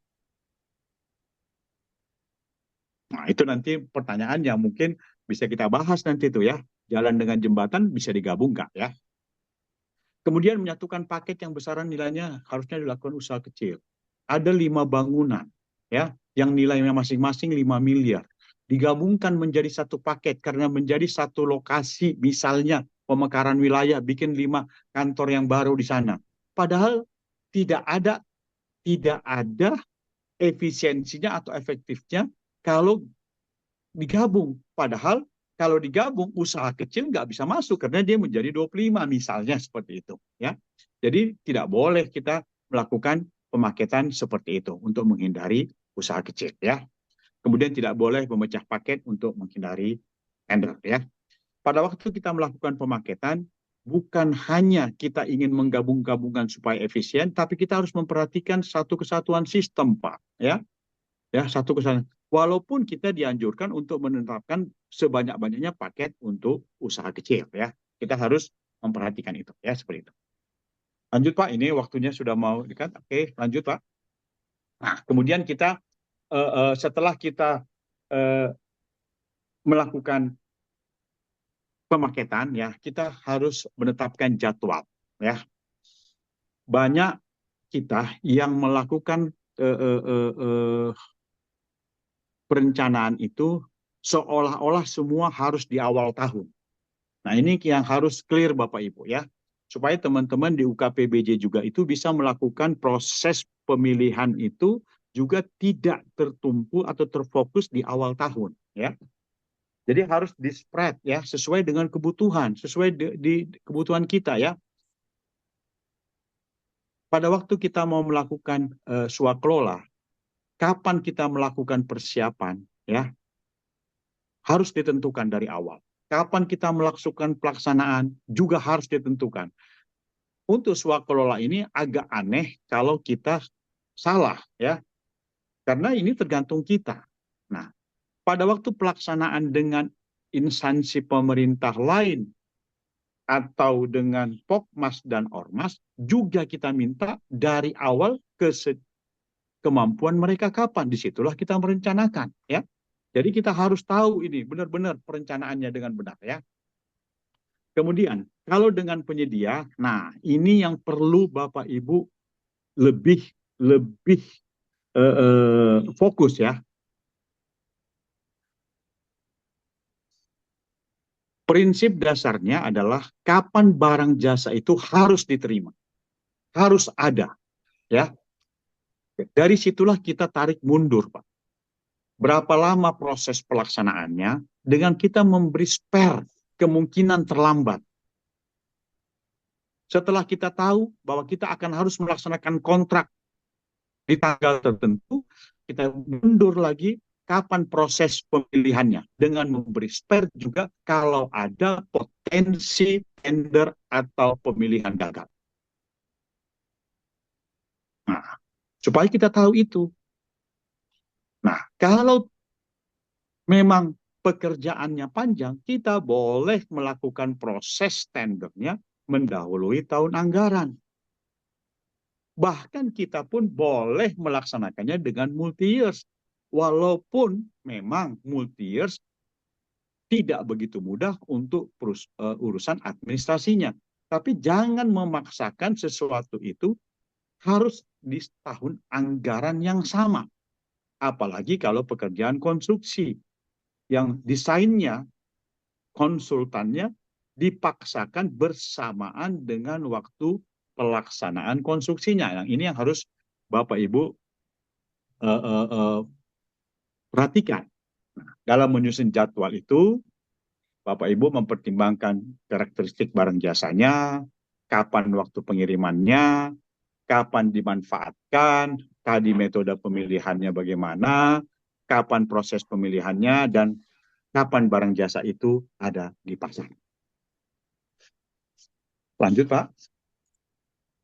Nah, itu nanti pertanyaan yang mungkin bisa kita bahas nanti itu ya. Jalan dengan jembatan bisa digabung nggak ya? Kemudian menyatukan paket yang besaran nilainya harusnya dilakukan usaha kecil. Ada 5 bangunan ya, yang nilainya masing-masing 5 miliar. Digabungkan menjadi satu paket karena menjadi satu lokasi, misalnya pemekaran wilayah, bikin 5 kantor yang baru di sana. Padahal tidak ada efisiensinya atau efektifnya kalau digabung. Padahal kalau digabung, usaha kecil nggak bisa masuk karena dia menjadi 25 misalnya seperti itu. Ya. Jadi tidak boleh kita melakukan pemaketan seperti itu untuk menghindari usaha kecil. Ya. Kemudian tidak boleh memecah paket untuk menghindari tender. Ya. Pada waktu kita melakukan pemaketan, bukan hanya kita ingin menggabung-gabungkan supaya efisien, tapi kita harus memperhatikan satu kesatuan sistem, Pak. Ya, satu kesatuan. Walaupun kita dianjurkan untuk menerapkan sebanyak-banyaknya paket untuk usaha kecil, ya. Kita harus memperhatikan itu, ya, seperti itu. Lanjut, Pak. Ini waktunya sudah mau dekat. Oke, lanjut, Pak. Nah, kemudian kita setelah kita melakukan pemaketan, ya, kita harus menetapkan jadwal, ya. Banyak kita yang melakukan perencanaan itu seolah-olah semua harus di awal tahun. Nah, ini yang harus clear Bapak Ibu ya. Supaya teman-teman di UKPBJ juga itu bisa melakukan proses pemilihan itu juga tidak tertumpu atau terfokus di awal tahun ya. Jadi harus di-spread ya, sesuai dengan kebutuhan, sesuai di kebutuhan kita ya. Pada waktu kita mau melakukan swakelola, kapan kita melakukan persiapan ya, harus ditentukan dari awal. Kapan kita melakukan pelaksanaan juga harus ditentukan. Untuk swakelola ini agak aneh kalau kita salah ya, karena ini tergantung kita. Nah, pada waktu pelaksanaan dengan instansi pemerintah lain atau dengan Pokmas dan Ormas, juga kita minta dari awal kemampuan mereka kapan. Disitulah kita merencanakan ya. Jadi kita harus tahu ini benar-benar perencanaannya dengan benar ya. Kemudian, kalau dengan penyedia, nah ini yang perlu Bapak Ibu lebih lebih fokus ya. Prinsip dasarnya adalah kapan barang jasa itu harus diterima, harus ada, ya. Dari situlah kita tarik mundur, Pak. Berapa lama proses pelaksanaannya dengan kita memberi spare kemungkinan terlambat. Setelah kita tahu bahwa kita akan harus melaksanakan kontrak di tanggal tertentu, kita mundur lagi kapan proses pemilihannya dengan memberi spare juga kalau ada potensi tender atau pemilihan gagal. Nah, supaya kita tahu itu. Nah, kalau memang pekerjaannya panjang, kita boleh melakukan proses tendernya mendahului tahun anggaran. Bahkan kita pun boleh melaksanakannya dengan multi-years. Walaupun memang multi-years tidak begitu mudah untuk urusan administrasinya. Tapi jangan memaksakan sesuatu itu harus di tahun anggaran yang sama. Apalagi kalau pekerjaan konstruksi yang desainnya, konsultannya dipaksakan bersamaan dengan waktu pelaksanaan konstruksinya. Yang ini yang harus Bapak Ibu perhatikan. Nah, dalam menyusun jadwal itu, Bapak Ibu mempertimbangkan karakteristik barang jasanya, kapan waktu pengirimannya, kapan dimanfaatkan, tadi metode pemilihannya bagaimana, kapan proses pemilihannya, dan kapan barang jasa itu ada di pasar. Lanjut, Pak.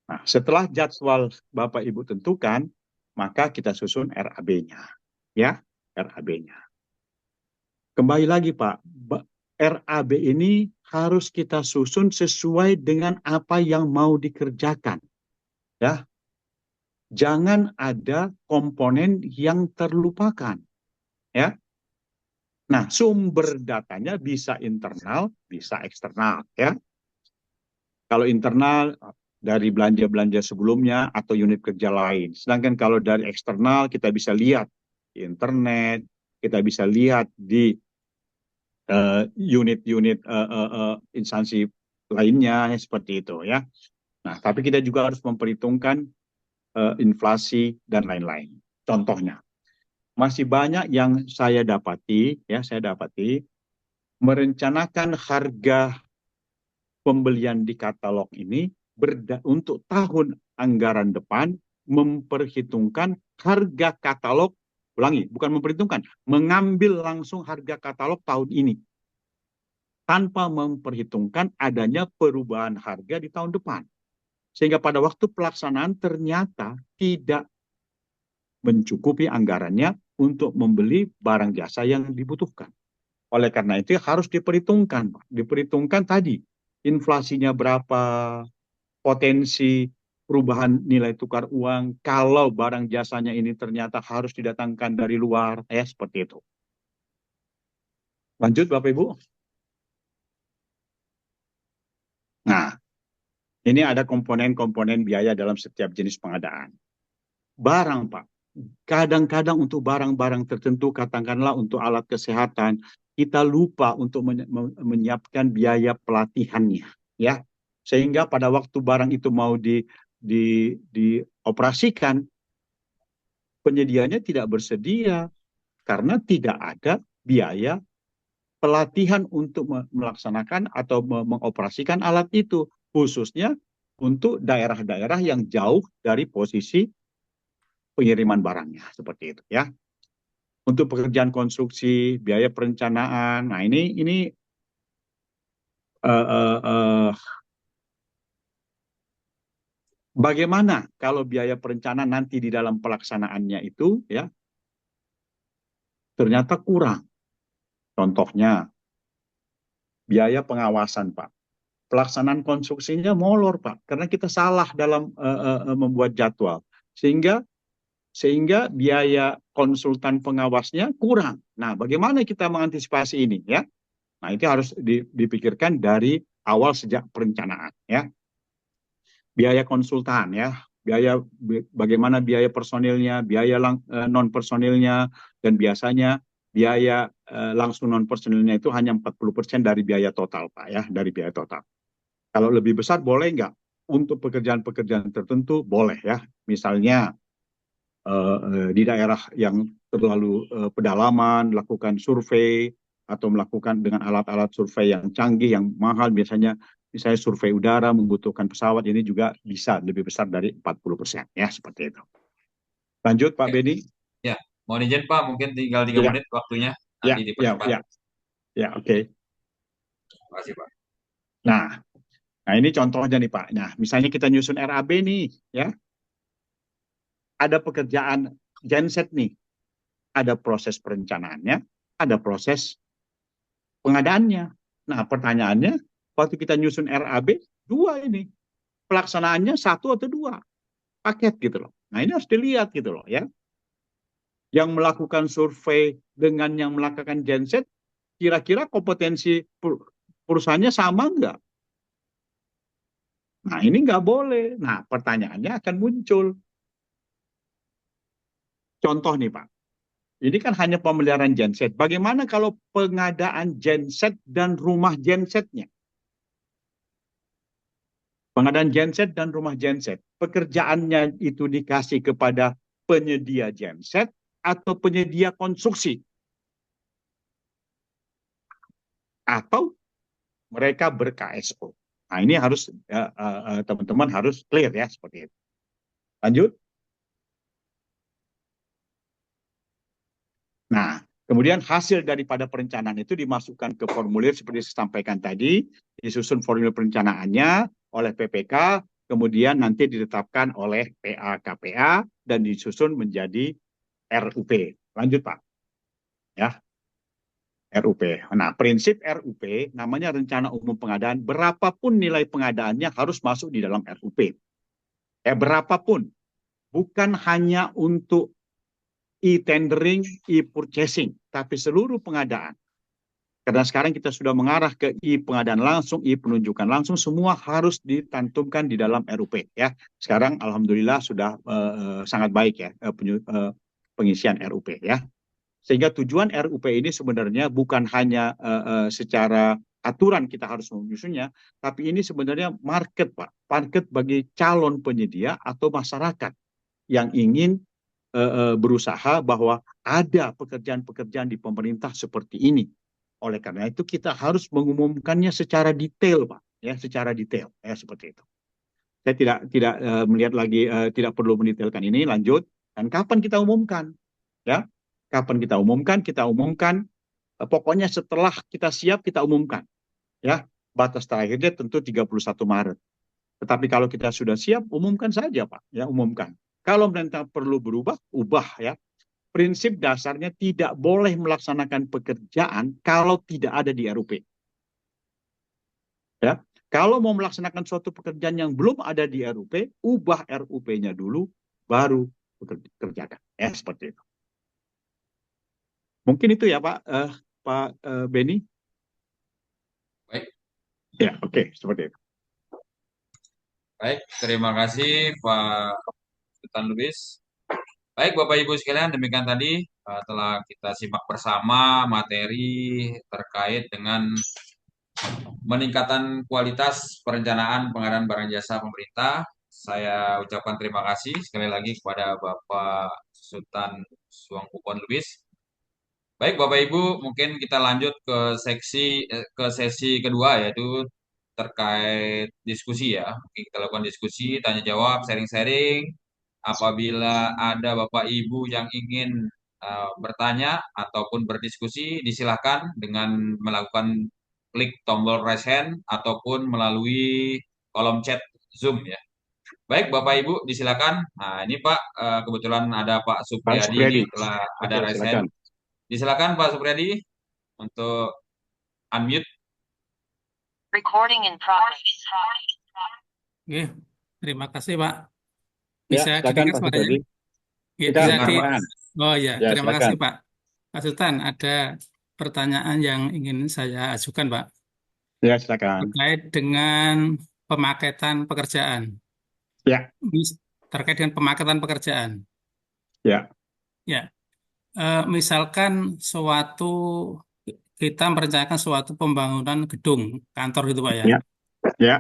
Nah, setelah jadwal Bapak Ibu tentukan, maka kita susun RAB-nya. Ya, RAB-nya. Kembali lagi, Pak. RAB ini harus kita susun sesuai dengan apa yang mau dikerjakan. Ya. Jangan ada komponen yang terlupakan. Ya. Nah, sumber datanya bisa internal, bisa eksternal, ya. Kalau internal dari belanja-belanja sebelumnya atau unit kerja lain. Sedangkan kalau dari eksternal kita bisa lihat di internet, kita bisa lihat di unit-unit instansi lainnya seperti itu ya. Nah, tapi kita juga harus memperhitungkan inflasi dan lain-lain. Contohnya, masih banyak yang saya dapati merencanakan harga pembelian di katalog ini untuk tahun anggaran depan memperhitungkan harga katalog, ulangi, bukan memperhitungkan, mengambil langsung harga katalog tahun ini tanpa memperhitungkan adanya perubahan harga di tahun depan. Sehingga pada waktu pelaksanaan ternyata tidak mencukupi anggarannya untuk membeli barang jasa yang dibutuhkan. Oleh karena itu harus diperhitungkan, diperhitungkan tadi inflasinya berapa, potensi perubahan nilai tukar uang, kalau barang jasanya ini ternyata harus didatangkan dari luar, seperti itu. Lanjut Bapak Ibu. Nah, ini ada komponen-komponen biaya dalam setiap jenis pengadaan. Barang, Pak. Kadang-kadang untuk barang-barang tertentu, katakanlah untuk alat kesehatan, kita lupa untuk menyiapkan biaya pelatihannya, ya. Sehingga pada waktu barang itu mau dioperasikan, penyedianya tidak bersedia karena tidak ada biaya pelatihan untuk melaksanakan atau mengoperasikan alat itu, khususnya untuk daerah-daerah yang jauh dari posisi pengiriman barangnya, seperti itu ya. Untuk pekerjaan konstruksi, biaya perencanaan, nah ini bagaimana kalau biaya perencanaan nanti di dalam pelaksanaannya itu ya ternyata kurang. Contohnya biaya pengawasan, Pak. Pelaksanaan konstruksinya molor, Pak, karena kita salah dalam membuat jadwal. Sehingga biaya konsultan pengawasnya kurang. Nah, bagaimana kita mengantisipasi ini ya? Nah, itu harus dipikirkan dari awal sejak perencanaan ya. Biaya konsultan ya, bagaimana biaya personilnya, biaya non personilnya, dan biasanya biaya langsung non personilnya itu hanya 40% dari biaya total Pak ya, dari biaya total. Kalau lebih besar boleh nggak? Untuk pekerjaan-pekerjaan tertentu boleh ya. Misalnya di daerah yang terlalu pedalaman, lakukan survei atau melakukan dengan alat-alat survei yang canggih, yang mahal, biasanya misalnya survei udara membutuhkan pesawat, ini juga bisa lebih besar dari 40% ya, seperti itu. Lanjut Pak Ya, Beni. ya. Mohon izin Pak, mungkin tinggal 3 Ya, menit waktunya, ya, nanti ya, dipercepat. ya, ya, oke. Terima kasih Pak. Nah, nah ini contohnya nih Pak. Nah, misalnya kita nyusun RAB nih, ya, ada pekerjaan genset nih, ada proses perencanaannya, ada proses pengadaannya. Nah, pertanyaannya, waktu kita nyusun RAB, dua ini. Pelaksanaannya satu atau dua paket gitu loh. Nah, ini harus dilihat gitu loh ya. Yang melakukan survei dengan yang melakukan genset, kira-kira kompetensi perusahaannya sama nggak? Nah, ini nggak boleh. Nah, pertanyaannya akan muncul. Contoh nih, Pak. Ini kan hanya pemeliharaan genset. Bagaimana kalau pengadaan genset dan rumah gensetnya? Pengadaan genset dan rumah genset. Pekerjaannya itu dikasih kepada penyedia genset atau penyedia konstruksi. Atau mereka ber-KSO. Nah, ini harus teman-teman harus clear ya, seperti itu. Lanjut. Nah, kemudian hasil daripada perencanaan itu dimasukkan ke formulir seperti saya sampaikan tadi, disusun formulir perencanaannya oleh PPK, kemudian nanti ditetapkan oleh PA KPA dan disusun menjadi RUP. Lanjut Pak. Ya, RUP. Nah, prinsip RUP namanya rencana umum pengadaan, berapapun nilai pengadaannya harus masuk di dalam RUP. Berapapun, bukan hanya untuk e-tendering, e-purchasing, tapi seluruh pengadaan. Karena sekarang kita sudah mengarah ke e-pengadaan langsung, e-penunjukan langsung, semua harus ditantumkan di dalam RUP ya. Sekarang alhamdulillah sudah sangat baik ya pengisian RUP ya. Sehingga tujuan RUP ini sebenarnya bukan hanya secara aturan kita harus menyusunnya, tapi ini sebenarnya market Pak, market bagi calon penyedia atau masyarakat yang ingin berusaha bahwa ada pekerjaan-pekerjaan di pemerintah seperti ini. Oleh karena itu kita harus mengumumkannya secara detail, Pak, ya, secara detail, ya seperti itu. Saya tidak melihat lagi, tidak perlu mendetailkan ini. Lanjut. Dan kapan kita umumkan, ya? Kapan kita umumkan? Kita umumkan. Pokoknya setelah kita siap kita umumkan, ya. Batas terakhirnya tentu 31 Maret. Tetapi kalau kita sudah siap, umumkan saja, Pak, ya, umumkan. Kalau mereka perlu berubah, ubah ya. Prinsip dasarnya tidak boleh melaksanakan pekerjaan kalau tidak ada di RUP. Ya. Kalau mau melaksanakan suatu pekerjaan yang belum ada di RUP, ubah RUP-nya dulu, baru kerjakan. Ya, seperti itu. Mungkin itu ya Pak, Pak Beni. Baik, Ya, oke, seperti itu. baik. Terima kasih Pak Sultan Lubis. Baik, Bapak Ibu sekalian, demikian tadi telah kita simak bersama materi terkait dengan peningkatan kualitas perencanaan pengadaan barang jasa pemerintah. Saya ucapkan terima kasih sekali lagi kepada Bapak Sultan Suangkupon Lubis. Baik, Bapak Ibu, mungkin kita lanjut ke sesi kedua, yaitu terkait diskusi ya. Mungkin kita lakukan diskusi, tanya jawab, sharing-sharing. Apabila ada Bapak Ibu yang ingin bertanya ataupun berdiskusi, disilakan dengan melakukan klik tombol raise hand ataupun melalui kolom chat Zoom ya. Baik, Bapak Ibu, disilakan. Nah, ini Pak, kebetulan ada Pak Pak Supriyadi ini Supriyadi. telah ada Oke, raise hand. silakan. Disilakan Pak Supriyadi untuk unmute. Recording in progress. Oke, terima kasih Pak. Ya, Bisa silakan kedengar Pak suaranya? Supriyadi. Ya, Kita bisa Dengar, Pak. Oh ya, Ya, terima silakan. kasih Pak. Pak Sultan, ada pertanyaan yang ingin saya ajukan Pak. Ya, silakan. terkait dengan pemaketan pekerjaan. Ya, Terkait dengan pemaketan pekerjaan. ya, Ya, misalkan kita merencanakan suatu pembangunan gedung kantor gitu Pak ya. ya, ya,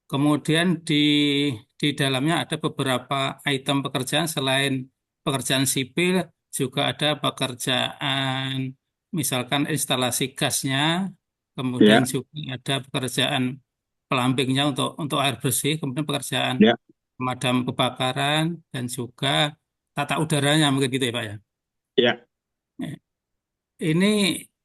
Kemudian di dalamnya ada beberapa item pekerjaan selain pekerjaan sipil, juga ada pekerjaan misalkan instalasi gasnya, kemudian ya, juga ada pekerjaan plumbingnya untuk air bersih, kemudian pekerjaan ya, pemadam kebakaran dan juga tata udaranya mungkin gitu ya Pak ya. ya. Ini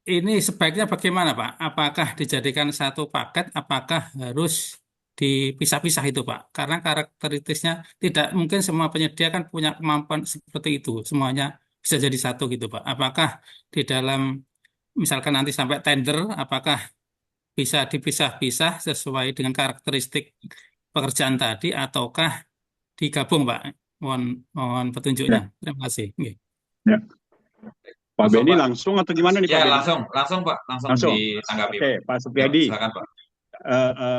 ini sebaiknya bagaimana Pak? Apakah dijadikan satu paket? Apakah harus dipisah-pisah itu Pak? Karena karakteristiknya tidak mungkin semua penyedia kan punya kemampuan seperti itu. Semuanya bisa jadi satu gitu Pak. Apakah di dalam misalkan nanti sampai tender, apakah bisa dipisah-pisah sesuai dengan karakteristik pekerjaan tadi ataukah digabung Pak? Mohon mohon petunjuknya. Ya, Terima kasih. Nggih. ya. Pak Langsung Beni Pak. langsung atau gimana nih Ya, Pak Beni? langsung Pak, langsung Langsung. ditanggapi Oke, Pak. Pak Ya, Supriyadi, silakan Pak.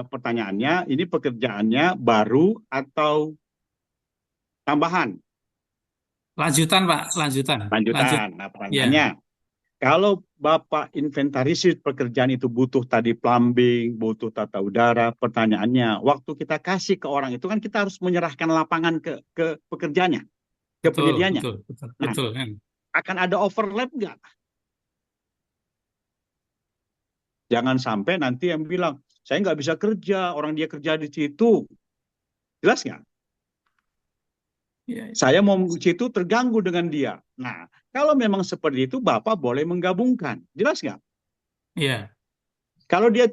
pertanyaannya, ini pekerjaannya baru atau tambahan? Lanjutan Pak, lanjutan. Lanjut. Lanjutan. Nah, Ya. pertanyaannya, kalau Bapak inventarisir pekerjaan itu butuh tadi plumbing, butuh tata udara, pertanyaannya, waktu kita kasih ke orang itu kan kita harus menyerahkan lapangan ke pekerjanya, ke Betul, penyedianya. betul, betul, Nah, betul kan. akan ada overlap nggak? Jangan sampai nanti yang bilang, saya nggak bisa kerja, orang dia kerja di situ. Jelas nggak? Ya, Saya mau di situ terganggu dengan dia. Nah, kalau memang seperti itu, Bapak boleh menggabungkan. Jelas nggak? ya, Kalau dia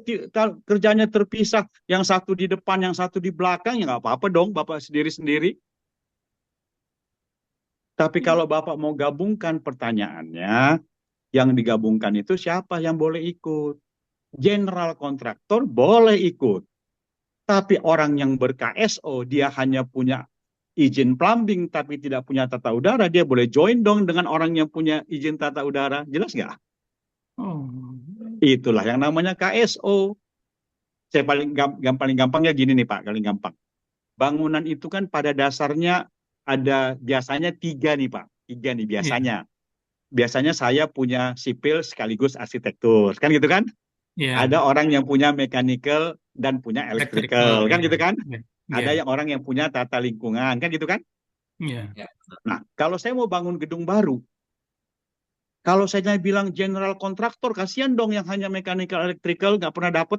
kerjanya terpisah, yang satu di depan, yang satu di belakang, ya nggak apa-apa dong, Bapak sendiri-sendiri. Tapi kalau Bapak mau gabungkan pertanyaannya, yang digabungkan itu siapa yang boleh ikut? General kontraktor boleh ikut. Tapi orang yang ber-KSO, dia hanya punya izin plumbing, tapi tidak punya tata udara, dia boleh join dong dengan orang yang punya izin tata udara. Jelas nggak? oh, Itulah yang namanya KSO. Saya paling gampangnya gini nih Pak, paling gampang. Bangunan itu kan pada dasarnya ada biasanya tiga nih Pak, tiga nih ya, biasanya. Biasanya saya punya sipil sekaligus arsitektur, kan gitu kan? ya, Ada orang yang punya mechanical dan punya electrical, electrical, kan ya, gitu kan? ya, Ada ya, yang orang yang punya tata lingkungan, kan gitu kan? ya, Ya, Nah, kalau saya mau bangun gedung baru, kalau saya bilang general kontraktor, kasihan dong yang hanya mechanical electrical nggak pernah dapat.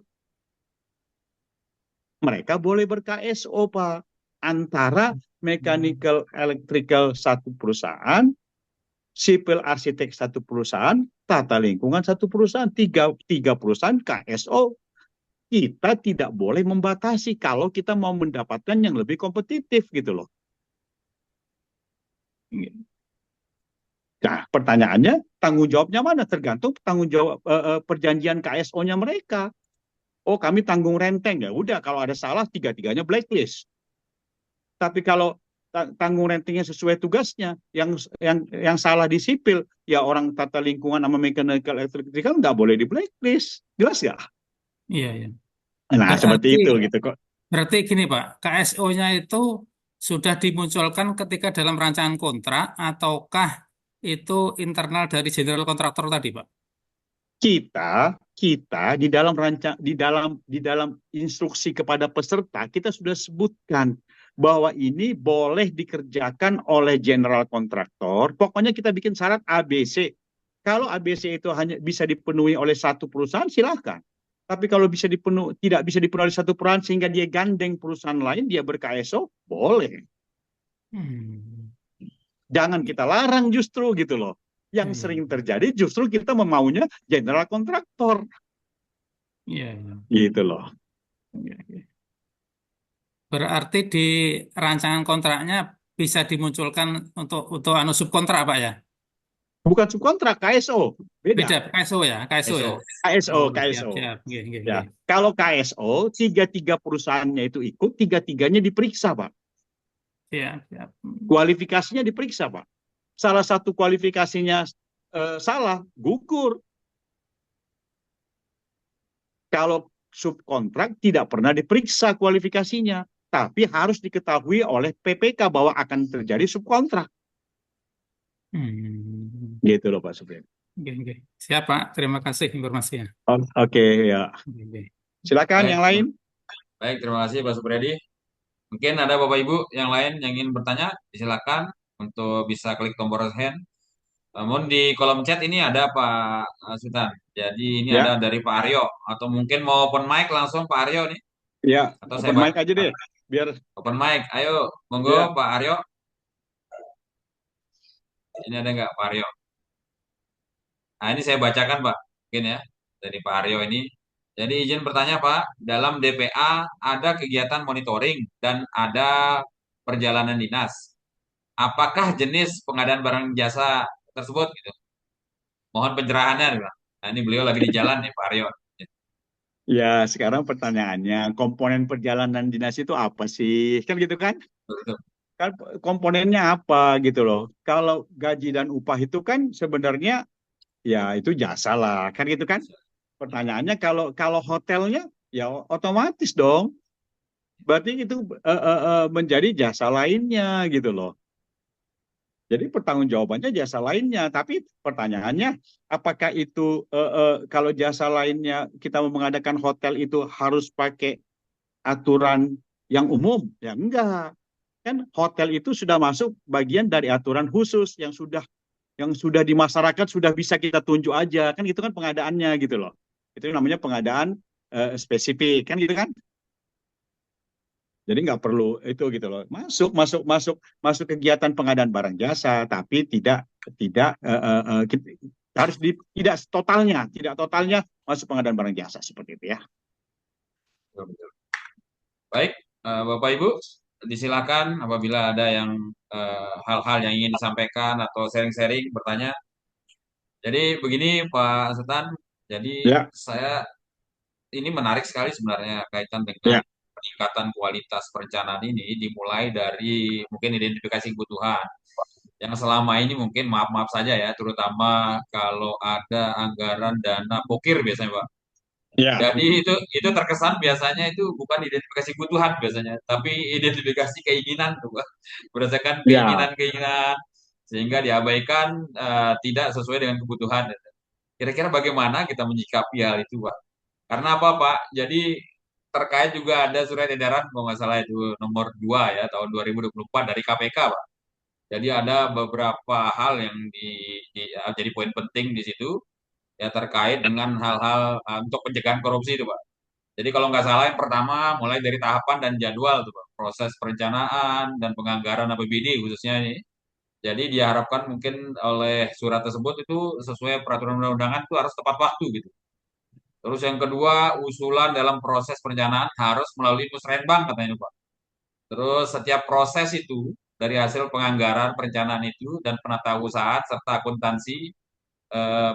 Mereka boleh ber-KSO, Pak. Antara mechanical electrical satu perusahaan, sipil arsitek satu perusahaan, tata lingkungan satu perusahaan, tiga perusahaan KSO. Kita tidak boleh membatasi kalau kita mau mendapatkan yang lebih kompetitif gitu loh. ya, Nah, pertanyaannya tanggung jawabnya mana? Tergantung tanggung jawab perjanjian KSO-nya mereka. Oh, kami tanggung renteng, ya udah, kalau ada salah tiga-tiganya blacklist. Tapi kalau tanggung rentengnya sesuai tugasnya, yang salah di sipil, ya orang tata lingkungan sama mechanical electrical nggak boleh di blacklist. Jelas nggak? iya, ya. Nah, seperti Berarti, itu gitu kok. berarti gini Pak, KSO-nya itu sudah dimunculkan ketika dalam rancangan kontrak ataukah itu internal dari general kontraktor tadi Pak? Kita di dalam instruksi kepada peserta kita sudah sebutkan bahwa ini boleh dikerjakan oleh general kontraktor. Pokoknya kita bikin syarat ABC. Kalau ABC itu hanya bisa dipenuhi oleh satu perusahaan, silakan. Tapi kalau tidak bisa dipenuhi oleh satu perusahaan sehingga dia gandeng perusahaan lain, dia ber-KSO, boleh. Hmm. Jangan kita larang justru gitu loh. Yang Iya, sering terjadi justru kita memaunya general kontraktor. iya, iya, Gitu loh. iya, iya. Berarti di rancangan kontraknya bisa dimunculkan untuk anu subkontrak Pak ya? Bukan subkontrak, KSO. Beda, Beda. KSO ya, KSO ya. SO. KSO, Oh, siap, KSO. siap. Nggih, nggih, Ya. nggih. Kalau KSO, tiga-tiga perusahaannya itu ikut, tiga-tiganya diperiksa, Pak. Siap, siap. Kualifikasinya diperiksa, Pak. Salah satu kualifikasinya salah, gugur. Kalau subkontrak tidak pernah diperiksa kualifikasinya, tapi harus diketahui oleh PPK bahwa akan terjadi subkontrak. Gitu loh Pak Supriyadi. Oke. Siap, Pak. Terima kasih informasinya. Oke, ya. Oke. Silakan Baik, yang lain. baik, terima kasih Pak Supriyadi. Mungkin ada Bapak Ibu yang lain yang ingin bertanya, silakan untuk bisa klik tombol raise hand. Namun di kolom chat ini ada Pak Sultan. Jadi ini Ya, ada dari Pak Aryo, atau mungkin mau open mic langsung Pak Aryo nih, ya. atau saya Open mic aja deh, biar open mic. Ayo, monggo ya. Pak Aryo. Ini ada nggak Pak Aryo? Nah, ini saya bacakan Pak, mungkin ya, dari Pak Aryo ini. Jadi izin bertanya Pak, dalam DPA ada kegiatan monitoring dan ada perjalanan dinas. Apakah jenis pengadaan barang jasa tersebut gitu? Mohon pencerahannya Pak. Nah, ini beliau lagi di jalan nih Pak Aryo. Ya, sekarang pertanyaannya, komponen perjalanan dinas itu apa sih? Kan gitu kan? Betul. Kan komponennya apa gitu loh. Kalau gaji dan upah itu kan sebenarnya ya itu jasa lah, kan gitu kan? Pertanyaannya kalau hotelnya ya otomatis dong. Berarti itu menjadi jasa lainnya gitu loh. Jadi pertanggungjawabannya jasa lainnya, tapi pertanyaannya apakah itu kalau jasa lainnya kita mau mengadakan hotel itu harus pakai aturan yang umum? Ya enggak. Kan hotel itu sudah masuk bagian dari aturan khusus yang sudah di masyarakat sudah bisa kita tunjuk aja, kan itu kan pengadaannya gitu loh. Itu namanya pengadaan spesifik, kan gitu kan? Jadi nggak perlu itu gitu loh. Masuk kegiatan pengadaan barang jasa, tapi tidak harus tidak totalnya masuk pengadaan barang jasa seperti itu ya. Betul. Baik, Bapak Ibu, disilakan apabila ada yang hal-hal yang ingin disampaikan atau sharing-sharing, bertanya. Jadi begini Pak Sultan, jadi Ya, saya ini menarik sekali sebenarnya kaitan dengan ya, peningkatan kualitas perencanaan ini dimulai dari mungkin identifikasi kebutuhan yang selama ini mungkin maaf-maaf saja ya, terutama kalau ada anggaran dana pokir biasanya Pak. ya, Jadi itu terkesan biasanya itu bukan identifikasi kebutuhan biasanya, tapi identifikasi keinginan tuh Pak. Berdasarkan ya, keinginan-keinginan sehingga diabaikan tidak sesuai dengan kebutuhan. Kira-kira bagaimana kita menyikapi hal itu Pak? Karena apa Pak? Jadi terkait juga ada surat edaran kalau nggak salah itu nomor 2 ya tahun 2024 dari KPK Pak. Jadi ada beberapa hal yang jadi poin penting di situ ya terkait dengan hal-hal untuk pencegahan korupsi itu Pak. Jadi kalau nggak salah yang pertama mulai dari tahapan dan jadwal tuh Pak, proses perencanaan dan penganggaran APBD khususnya ini. Jadi diharapkan mungkin oleh surat tersebut itu sesuai peraturan undang-undangan itu harus tepat waktu gitu. Terus yang kedua, usulan dalam proses perencanaan harus melalui musrenbang katanya Pak. Terus setiap proses itu dari hasil penganggaran perencanaan itu dan penatausahaan serta akuntansi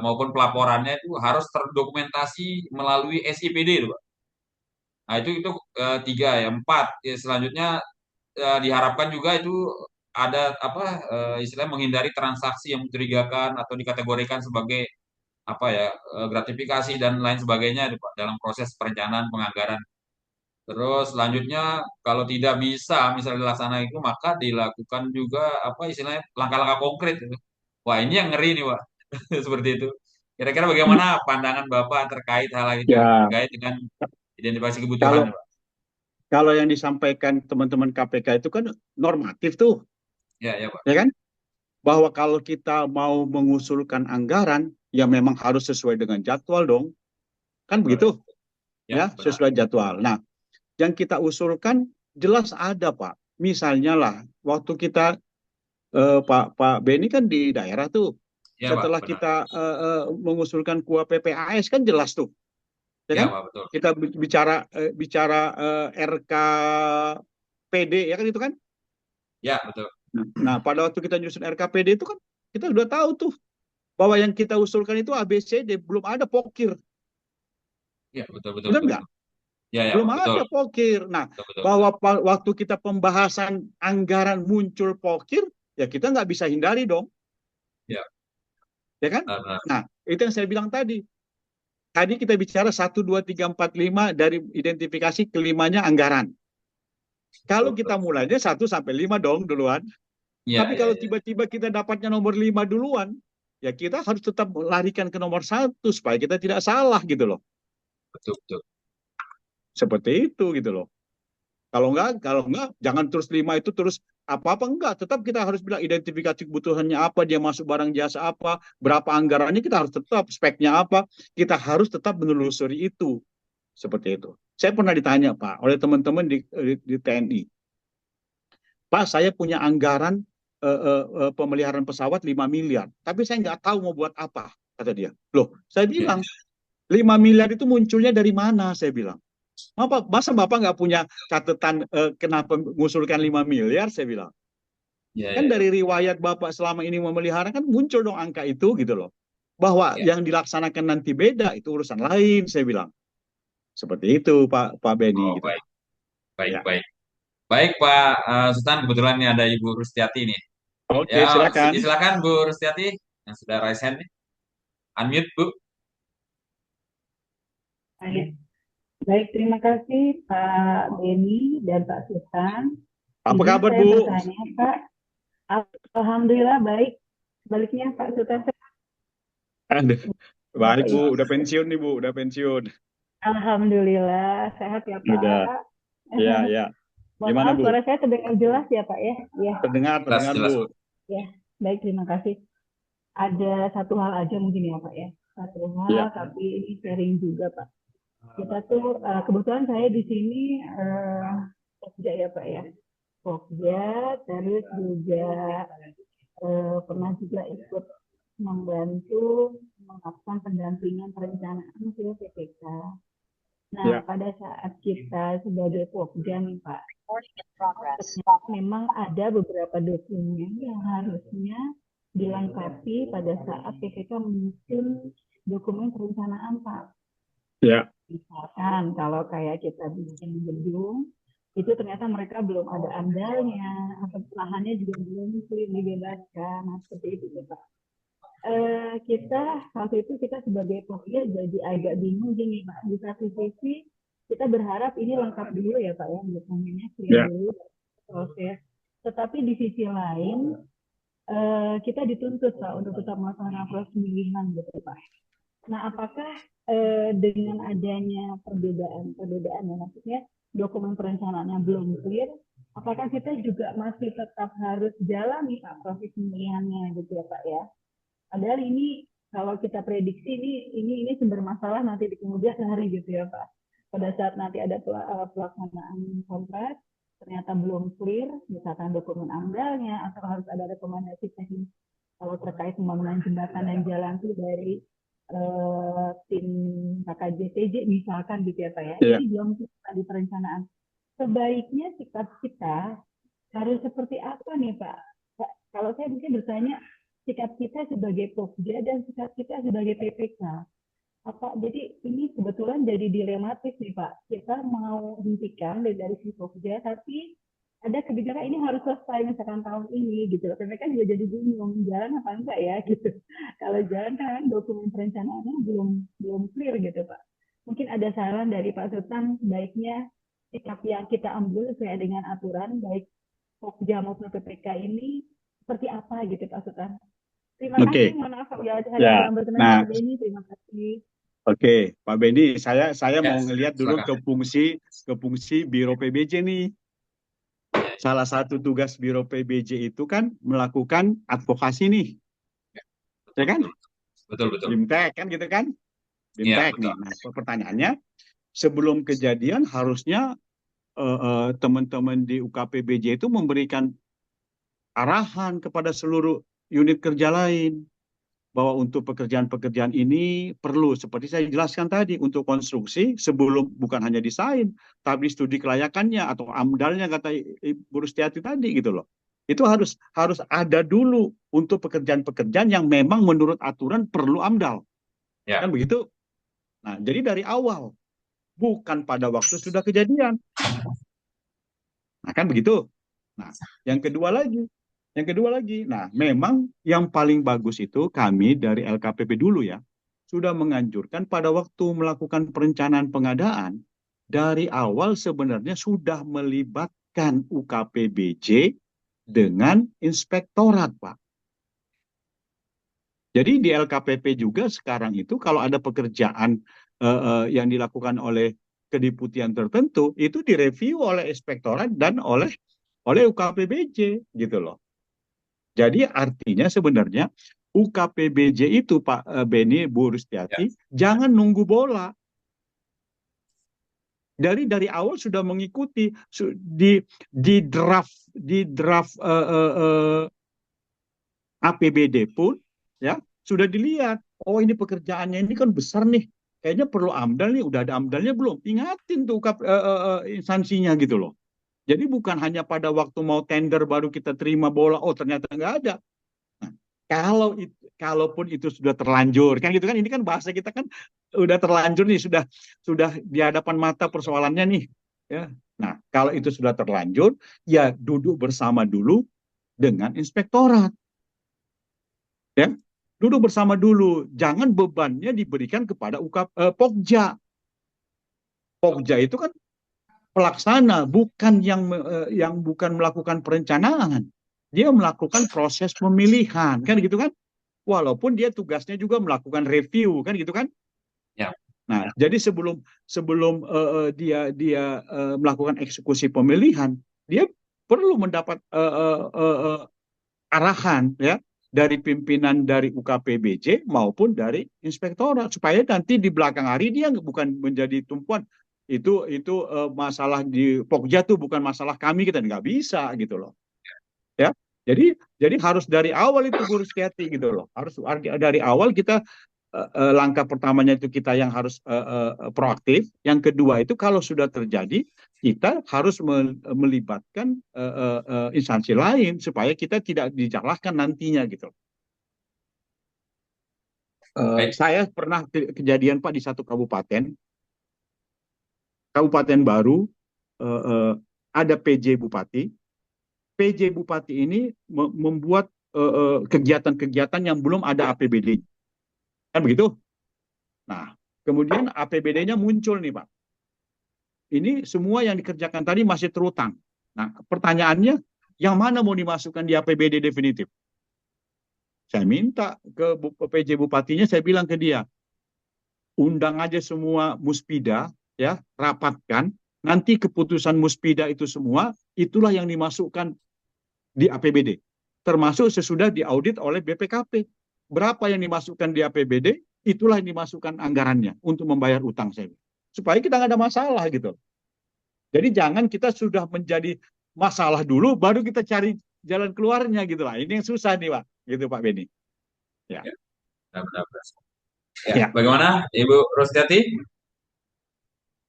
maupun pelaporannya itu harus terdokumentasi melalui SIPD itu Pak. Nah itu tiga ya empat. Ya, selanjutnya diharapkan juga itu ada apa istilahnya menghindari transaksi yang mencurigakan atau dikategorikan sebagai apa ya gratifikasi dan lain sebagainya itu Pak dalam proses perencanaan penganggaran. Terus selanjutnya kalau tidak bisa misalnya dilaksanakan itu maka dilakukan juga apa istilahnya langkah-langkah konkret itu. Wah ini yang ngeri nih Pak seperti itu. Kira-kira bagaimana pandangan Bapak terkait hal itu ya. terkait dengan identifikasi kebutuhan Kalau Pak? kalau yang disampaikan teman-teman KPK itu kan normatif tuh, Ya ya Pak. ya kan? Bahwa kalau kita mau mengusulkan anggaran, ya memang harus sesuai dengan jadwal dong, kan begitu? Ya Ya, benar. sesuai jadwal. Nah, yang kita usulkan jelas ada Pak. Misalnya lah, waktu kita Pak Beni kan di daerah tuh, Ya Pak setelah benar. kita mengusulkan KUA PPAS kan jelas tuh, ya Ya kan? Pak betul. Kita bicara RKPD, ya kan itu kan? Ya betul. Nah, pada waktu kita nyusun RKPD itu kan kita udah tahu tuh bahwa yang kita usulkan itu ABCD, belum ada pokir, Ya betul betul benar betul. nggak? Ya ya Belum Pak betul. ada pokir. Nah, Betul betul. bahwa waktu kita pembahasan anggaran muncul pokir, ya kita nggak bisa hindari dong, Ya ya kan? benar. Nah, itu yang saya bilang tadi. tadi kita bicara 1, 2, 3, 4, 5 dari identifikasi, kelimanya anggaran. Kalau kita mulainya 1 sampai 5 dong duluan. Ya, Tapi ya, kalau ya. tiba-tiba kita dapatnya nomor 5 duluan, ya kita harus tetap melarikan ke nomor 1 supaya kita tidak salah gitu loh. Betul, betul. Seperti itu gitu loh. Kalau enggak, jangan terus 5 itu terus apa-apa enggak. Tetap kita harus bilang identifikasi kebutuhannya apa, dia masuk barang jasa apa, berapa anggarannya, kita harus tetap speknya apa. Kita harus tetap menelusuri itu. Seperti itu. Saya pernah ditanya, Pak, oleh teman-teman di TNI. Pak, saya punya anggaran pemeliharaan pesawat 5 miliar. Tapi saya nggak tahu mau buat apa, kata dia. Loh, saya bilang, 5 miliar itu munculnya dari mana, saya bilang. Masa Bapak nggak punya catatan kenapa mengusulkan 5 miliar, saya bilang. Ya, Kan ya. dari riwayat Bapak selama ini memelihara kan muncul dong angka itu gitu loh. Bahwa Ya. yang dilaksanakan nanti beda, itu urusan lain, saya bilang. Seperti itu, Pak Beni. Oh, Gitu. baik, baik, Ya. baik. Baik, Pak Sultan, kebetulan ini ada Ibu Rustiati nih. Oke, Ya, silakan. silakan Bu Rustiati yang sudah raise hand nih. Unmute, Bu. Baik, baik, terima kasih Pak Beni dan Pak Sultan. Apa Izin kabar, saya Bu? bertanya, Pak. Alhamdulillah baik. Sebaliknya Pak Sultan. Aduh, baik, Bu. Baik. Udah pensiun nih, Bu. Udah pensiun. Alhamdulillah sehat ya Pak. Udah. Ya, ya. Mohon Gimana, maaf, Bu? suara saya terdengar jelas ya Pak ya? Ya, Terdengar, Jelas, Bu. Bu. ya. Baik, terima kasih. Ada satu hal aja mungkin ya Pak ya. Satu hal, Ya. tapi ini sharing juga Pak. Kita tuh kebetulan saya di sini kerja ya Pak ya. Pokja, terus juga pernah juga ikut membantu melakukan pendampingan perencanaan ke PPK. Nah, Ya. pada saat kita sebagai Pokja nih Pak, Recording in progress. memang ada beberapa dokumen yang harusnya dilengkapi pada saat PPK menyusun dokumen perencanaan Pak. Ya. Misalkan kalau kayak kita bikin gedung, itu ternyata mereka belum ada amdalnya, atau lahannya juga belum dibebaskan, nah, seperti itu Pak. Kita waktu itu kita sebagai Pokja jadi agak bingung gini Pak. Di satu sisi kita berharap ini lengkap dulu ya Pak ya, dokumennya clear dulu proses. Tetapi di sisi lain kita dituntut Pak untuk tetap melaksanakan proses pemilihan gitu Pak. Nah, apakah dengan adanya perbedaan ya, maksudnya dokumen perencanaannya belum clear, apakah kita juga masih tetap harus jalani Pak proses pemilihannya gitu ya Pak ya? Padahal ini kalau kita prediksi ini sumber masalah nanti di kemudian hari gitu ya Pak. Pada saat nanti ada pelaksanaan kontrak ternyata belum clear, misalkan dokumen amdalnya atau harus ada rekomendasi teknis kalau terkait pembangunan jembatan dan jalan itu dari tim KKJTJ misalkan gitu ya Pak ya. Iya. Ini belum di perencanaan. Sebaiknya sikap kita harus seperti apa nih Pak? Kalau saya mungkin bertanya sikap kita sebagai Pokja dan sikap kita sebagai PPK. Jadi ini kebetulan jadi dilematis nih Pak. Kita mau hentikan dari si Pokja, tapi ada kebijakan ini harus selesai misalkan tahun ini gitu. PPK juga jadi bingung jalan apa enggak ya gitu. Kalau jalan kan dokumen perencanaannya belum clear gitu Pak. Mungkin ada saran dari Pak Sultan sebaiknya sikap yang kita ambil sesuai dengan aturan baik Pokja maupun PPK ini seperti apa gitu Pak Sultan. Terima kasih, mohon maaf ya kurang berkenan Pak Beni, terima kasih. Oke, Pak Beni, saya mau Ya, ngelihat dulu ke fungsi Biro PBJ nih. Salah satu tugas Biro PBJ itu kan melakukan advokasi nih. Ya kan? Betul, betul. BIMTEK kan gitu kan? BIMTEK nih. Nah, pertanyaannya, sebelum kejadian harusnya teman-teman di UKPBJ itu memberikan arahan kepada seluruh unit kerja lain bahwa untuk pekerjaan-pekerjaan ini perlu, seperti saya jelaskan tadi, untuk konstruksi sebelum bukan hanya desain, tapi studi kelayakannya atau amdalnya kata Ibu Rustiati tadi gitu loh. Itu harus ada dulu untuk pekerjaan-pekerjaan yang memang menurut aturan perlu amdal. Ya. Kan begitu? Nah, jadi dari awal, bukan pada waktu sudah kejadian. Nah, kan begitu. Nah, yang kedua lagi, nah memang yang paling bagus itu kami dari LKPP dulu ya, sudah menganjurkan pada waktu melakukan perencanaan pengadaan, dari awal sebenarnya sudah melibatkan UKPBJ dengan inspektorat, Pak. Jadi di LKPP juga sekarang itu kalau ada pekerjaan yang dilakukan oleh kediputian tertentu, itu direview oleh inspektorat dan oleh UKPBJ gitu loh. Jadi artinya sebenarnya UKPBJ itu Pak Beni, Bu Ya. Rustiati, jangan nunggu bola. Dari awal sudah mengikuti di draft APBD pun ya sudah dilihat. Oh ini pekerjaannya ini kan besar nih. Kayaknya perlu AMDAL nih. Udah ada AMDALnya belum? Ingatin tuh instansinya gitu loh. Jadi bukan hanya pada waktu mau tender baru kita terima bola. Oh ternyata nggak ada. Nah, kalaupun itu sudah terlanjur kan gitu kan, ini kan bahasa kita kan udah terlanjur nih, sudah di hadapan mata persoalannya nih ya. Nah kalau itu sudah terlanjur ya duduk bersama dulu dengan inspektorat ya, duduk bersama dulu, jangan bebannya diberikan kepada Pokja. Pokja itu kan pelaksana, bukan yang bukan melakukan perencanaan. Dia melakukan proses pemilihan kan gitu kan, walaupun dia tugasnya juga melakukan review kan gitu kan. Ya. Nah, jadi sebelum dia melakukan eksekusi pemilihan, dia perlu mendapat arahan ya dari pimpinan dari UKPBJ maupun dari inspektorat, supaya nanti di belakang hari dia bukan menjadi tumpuan itu masalah di Pokja tuh bukan masalah kami, kita nggak bisa gitu loh ya. Jadi harus dari awal itu Bu Rustiati gitu loh, harus dari awal kita langkah pertamanya itu kita yang harus proaktif. Yang kedua itu kalau sudah terjadi kita harus melibatkan instansi lain supaya kita tidak disalahkan nantinya gitu. Baik. Saya pernah kejadian Pak di satu kabupaten baru, ada PJ Bupati. PJ Bupati ini membuat kegiatan-kegiatan yang belum ada APBD. Kan begitu? Nah, kemudian APBD-nya muncul nih Pak. Ini semua yang dikerjakan tadi masih terutang. Nah, pertanyaannya, yang mana mau dimasukkan di APBD definitif? Saya minta ke PJ Bupatinya, saya bilang ke dia, undang aja semua muspida, ya, rapatkan, nanti keputusan muspida itu semua, itulah yang dimasukkan di APBD. Termasuk sesudah diaudit oleh BPKP. Berapa yang dimasukkan di APBD, itulah yang dimasukkan anggarannya untuk membayar utang saya. Supaya kita nggak ada masalah gitu. Jadi jangan kita sudah menjadi masalah dulu, baru kita cari jalan keluarnya gitu lah. Ini yang susah nih Pak, gitu Pak Beni. Ya. Benar-benar. Ya. Bagaimana Ibu Rustiati?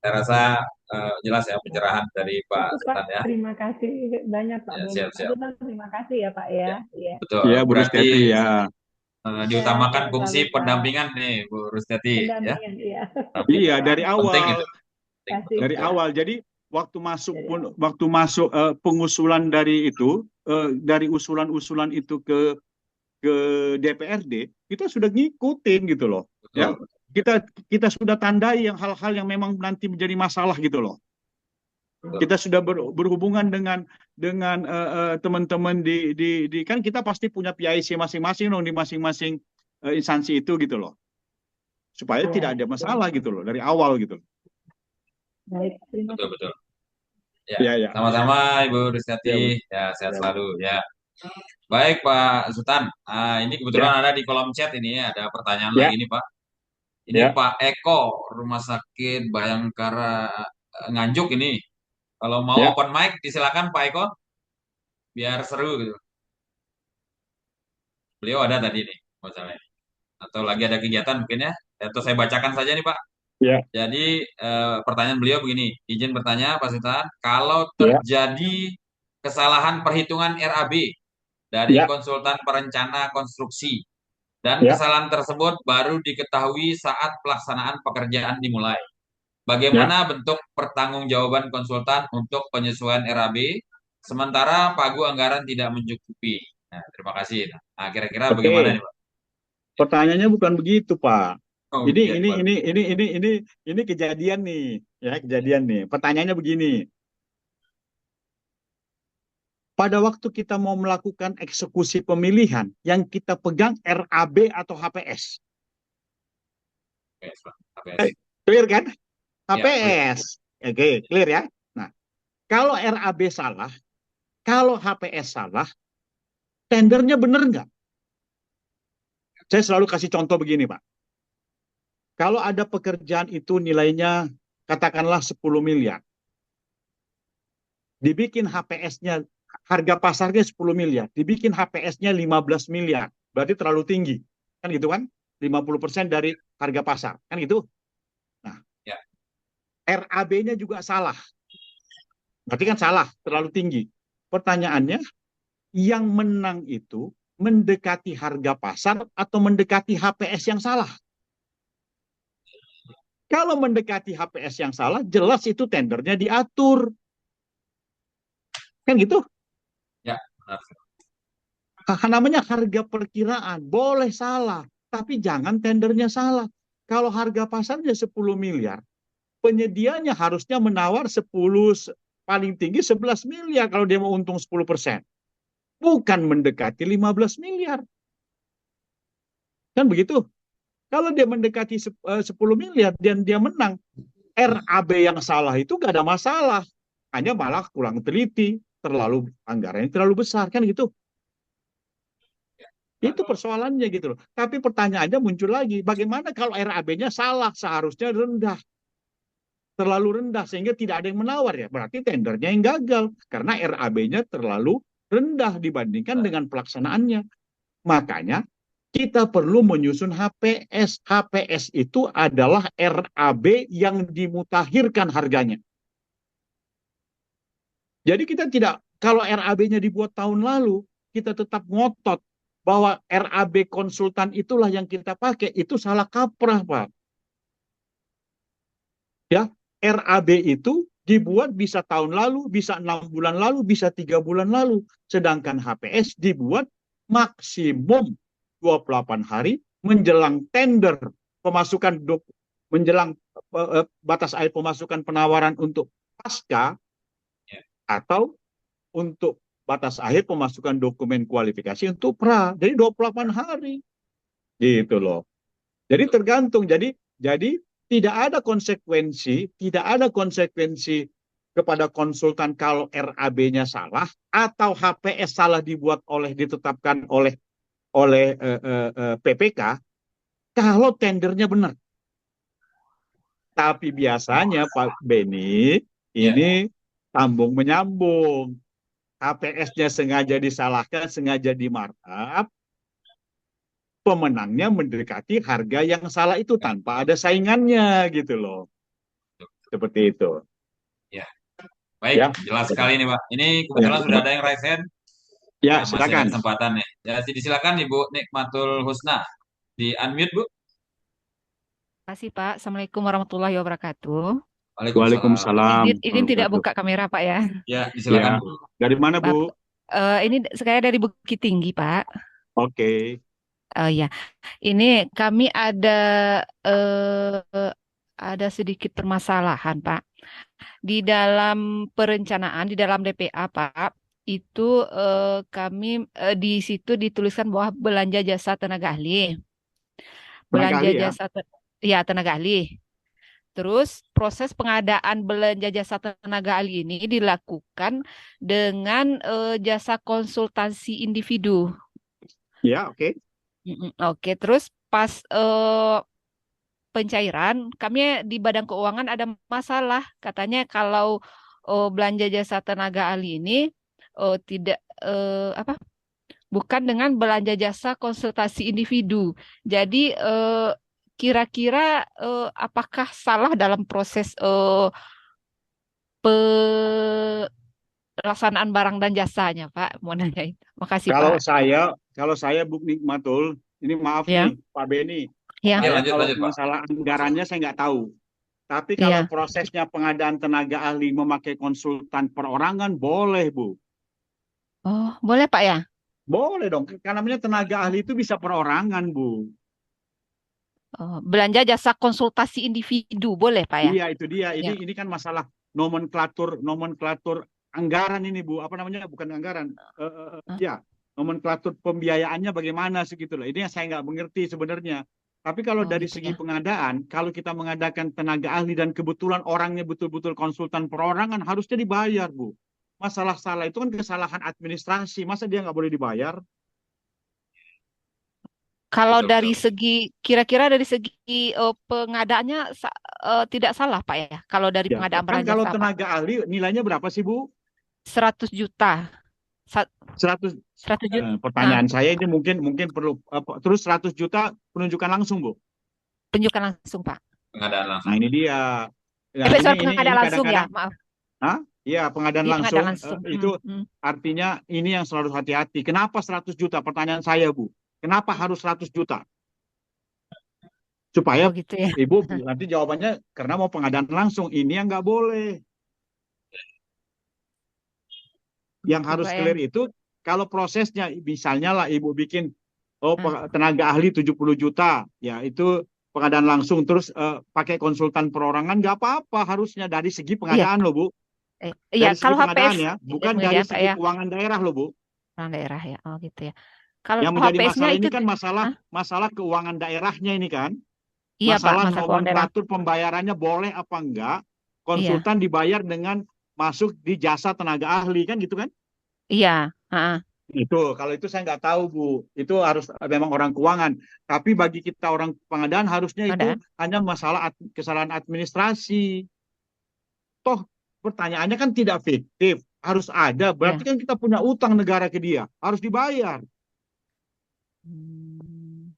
Saya rasa jelas ya pencerahan dari Pak Sultan ya. Terima kasih banyak Pak Beni. Siap. Terima kasih ya Pak ya. Betul. Iya Bu Berarti Rustiati ya. diutamakan Ya, fungsi selalu, Pak. pendampingan nih Bu Rustiati ya. Pendampingan, iya. Iya dari awal. Penting itu. Kasih, Dari Pak. awal. Jadi waktu masuk pengusulan dari itu, dari usulan-usulan itu ke DPRD, kita sudah ngikutin gitu loh. Ya, kita sudah tandai yang hal-hal yang memang nanti menjadi masalah gitu loh. Kita sudah berhubungan dengan teman-teman di kan kita pasti punya PIC masing-masing dong di masing-masing instansi itu gitu loh. Supaya tidak ada masalah gitu loh dari awal gitu. Baik, terima kasih. Betul. Ya. Sama-sama Ibu Rustiati. Ya, sehat Ya. selalu ya. Baik Pak Sultan. Ini kebetulan ada di kolom chat ini ada pertanyaan lagi nih Pak. Ini Pak Eko, Rumah Sakit Bayangkara Nganjuk ini. Kalau mau open mic, disilakan Pak Eko. Biar seru gitu. Beliau ada tadi nih, misalnya. Atau lagi ada kegiatan mungkin ya. Atau saya bacakan saja nih Pak. Ya. Jadi pertanyaan beliau begini. Izin bertanya Pak Sultan. Kalau terjadi kesalahan perhitungan RAB dari konsultan perencana konstruksi. Dan kesalahan tersebut baru diketahui saat pelaksanaan pekerjaan dimulai. Bagaimana bentuk pertanggungjawaban konsultan untuk penyesuaian RAB sementara pagu anggaran tidak mencukupi? Nah, terima kasih. Nah, kira-kira bagaimana nih Pak? Pertanyaannya bukan begitu Pak. Oh, Ini ya, ini baru. ini ini ini ini ini kejadian nih, ya kejadian nih. Pertanyaannya begini, pada waktu kita mau melakukan eksekusi pemilihan, yang kita pegang RAB atau HPS, HPS, Pak. HPS. clear kan? Ya, clear. HPS, oke, clear ya. Nah, kalau RAB salah, kalau HPS salah, tendernya benar nggak? Saya selalu kasih contoh begini, Pak. Kalau ada pekerjaan itu nilainya katakanlah 10 miliar, dibikin HPS-nya, harga pasarnya 10 miliar, dibikin HPS-nya 15 miliar, berarti terlalu tinggi. Kan gitu kan? 50% dari harga pasar. Kan gitu? Nah, Ya. RAB-nya juga salah. Berarti kan salah, terlalu tinggi. Pertanyaannya, yang menang itu mendekati harga pasar atau mendekati HPS yang salah? Kalau mendekati HPS yang salah, jelas itu tendernya diatur. Kan gitu? Ya, benar. Namanya harga perkiraan. Boleh salah, tapi jangan tendernya salah. Kalau harga pasarnya 10 miliar, penyedianya harusnya menawar 10, paling tinggi 11 miliar kalau dia mau untung 10%. Bukan mendekati 15 miliar. Kan begitu? Kalau dia mendekati 10 miliar dan dia menang, RAB yang salah itu gak ada masalah. Hanya malah kurang teliti, terlalu anggarannya terlalu besar. Kan gitu? Itu persoalannya gitu loh. Tapi pertanyaannya muncul lagi, bagaimana kalau RAB-nya salah, seharusnya rendah, terlalu rendah sehingga tidak ada yang menawar ya. Berarti tendernya yang gagal karena RAB-nya terlalu rendah dibandingkan dengan pelaksanaannya. Makanya kita perlu menyusun HPS. HPS itu adalah RAB yang dimutakhirkan harganya. Jadi kita tidak, kalau RAB-nya dibuat tahun lalu, kita tetap ngotot bahwa RAB konsultan itulah yang kita pakai, itu salah kaprah, Pak. Ya, RAB itu dibuat bisa tahun lalu, bisa 6 bulan lalu, bisa 3 bulan lalu. Sedangkan HPS dibuat maksimum 28 hari menjelang tender pemasukan menjelang batas akhir pemasukan penawaran untuk pasca atau untuk batas akhir pemasukan dokumen kualifikasi untuk pra. Jadi 28 hari. Gitu loh. Jadi tergantung. Jadi tidak ada konsekuensi kepada konsultan kalau RAB-nya salah atau HPS salah ditetapkan oleh PPK kalau tendernya benar. Tapi biasanya Pak Beni ini sambung menyambung. HPS-nya sengaja disalahkan, sengaja dimarkup, pemenangnya mendekati harga yang salah itu tanpa ada saingannya gitu loh. Seperti itu. Ya. Baik, Ya. jelas sekali nih Pak. Ini kebetulan sudah ada yang raise hand. Ya, Masih ada silakan. kesempatan nih. Ya, disilakan Ibu Nikmatul Husna. Di unmute Bu. Terima kasih Pak. Assalamualaikum warahmatullahi wabarakatuh. Waalaikumsalam. Izin tidak buka kamera Pak ya. Ya, disilakan Ya. Bu. Dari mana Bu? Ini saya dari Bukit Tinggi Pak. Oke. Ya, ini kami ada sedikit permasalahan Pak. Di dalam perencanaan, di dalam DPA Pak, itu kami di situ dituliskan bahwa belanja jasa tenaga ahli. Belanja ya? jasa tenaga ahli. Terus proses pengadaan belanja jasa tenaga ahli ini dilakukan dengan jasa konsultasi individu. Ya, oke. Oke, terus pas pencairan, kami di Badan Keuangan ada masalah. Katanya kalau belanja jasa tenaga ahli ini tidak bukan dengan belanja jasa konsultasi individu. Jadi kira-kira apakah salah dalam proses pelaksanaan barang dan jasanya, Pak? Mau nanya itu. Makasih, Kalau Pak. saya Bu Nikmatul, ini maaf Ya. nih Pak Beni. Ya. Ya, Kalau lanjut, Pak. masalah anggarannya saya nggak tahu. Tapi kalau prosesnya pengadaan tenaga ahli memakai konsultan perorangan boleh Bu. Oh, boleh Pak ya? Boleh dong. Karena namanya tenaga ahli itu bisa perorangan Bu. belanja jasa konsultasi individu boleh Pak ya? Iya, itu dia. Ya. Ini kan masalah nomenklatur nomenklatur anggaran ini, Bu. Apa namanya? Bukan anggaran. Ya, nomenklatur pembiayaannya bagaimana segitu loh. Ini yang saya nggak mengerti sebenarnya. Tapi kalau Oh dari gitu segi ya. pengadaan, kalau kita mengadakan tenaga ahli dan kebetulan orangnya betul-betul konsultan perorangan, harusnya dibayar, Bu. Masalah salah itu kan kesalahan administrasi. Masa dia nggak boleh dibayar? Kalau Betul, dari betul. segi kira-kira dari segi pengadaannya tidak salah Pak ya? Kalau dari Ya, pengadaan kan barang kalau jasa Pak, tenaga ahli nilainya berapa sih, Bu? 100 juta. Sa- 100. 100 juta. Pertanyaan saya ini mungkin mungkin perlu terus 100 juta penunjukan langsung, Bu. Penunjukan langsung Pak. Pengadaan Nah, langsung. ini dia. Nah, Sorry, ini pengadaan langsung ya, kadang-kadang, maaf. Hah? Iya, pengadaan Iya, langsung pengadaan langsung. itu artinya ini yang selalu hati-hati. Kenapa 100 juta? Pertanyaan saya, Bu. Kenapa harus 100 juta? Supaya Oh gitu ya. Ibu nanti jawabannya karena mau pengadaan langsung. Ini yang nggak boleh. Yang Gitu harus Pak ya. clear itu kalau prosesnya misalnya lah Ibu bikin Ah, tenaga ahli 70 juta, ya itu pengadaan langsung terus pakai konsultan perorangan nggak apa-apa harusnya dari segi Iya, pengadaan loh, Bu. iya. Dari segi Kalau pengadaan HPS ya, bukan dari pengadaan Pak segi ya, keuangan daerah loh, Bu. orang daerah ya. Oh gitu ya. Kalau Yang menjadi HPS-nya masalah itu, ini kan masalah ah, masalah keuangan daerahnya ini kan. iya Pak, Masalah masa keuangan daerah. nomenklatur pembayarannya boleh apa enggak, Iya, konsultan dibayar dengan masuk di jasa tenaga ahli kan gitu kan? iya. Ah, Itu kalau itu saya nggak tahu, Bu. Itu harus memang orang keuangan. Tapi bagi kita orang pengadaan harusnya itu pengadaan. hanya masalah kesalahan administrasi. Toh pertanyaannya kan tidak fiktif, harus ada. Berarti Iya. kan kita punya utang negara ke dia, harus dibayar. Hmm,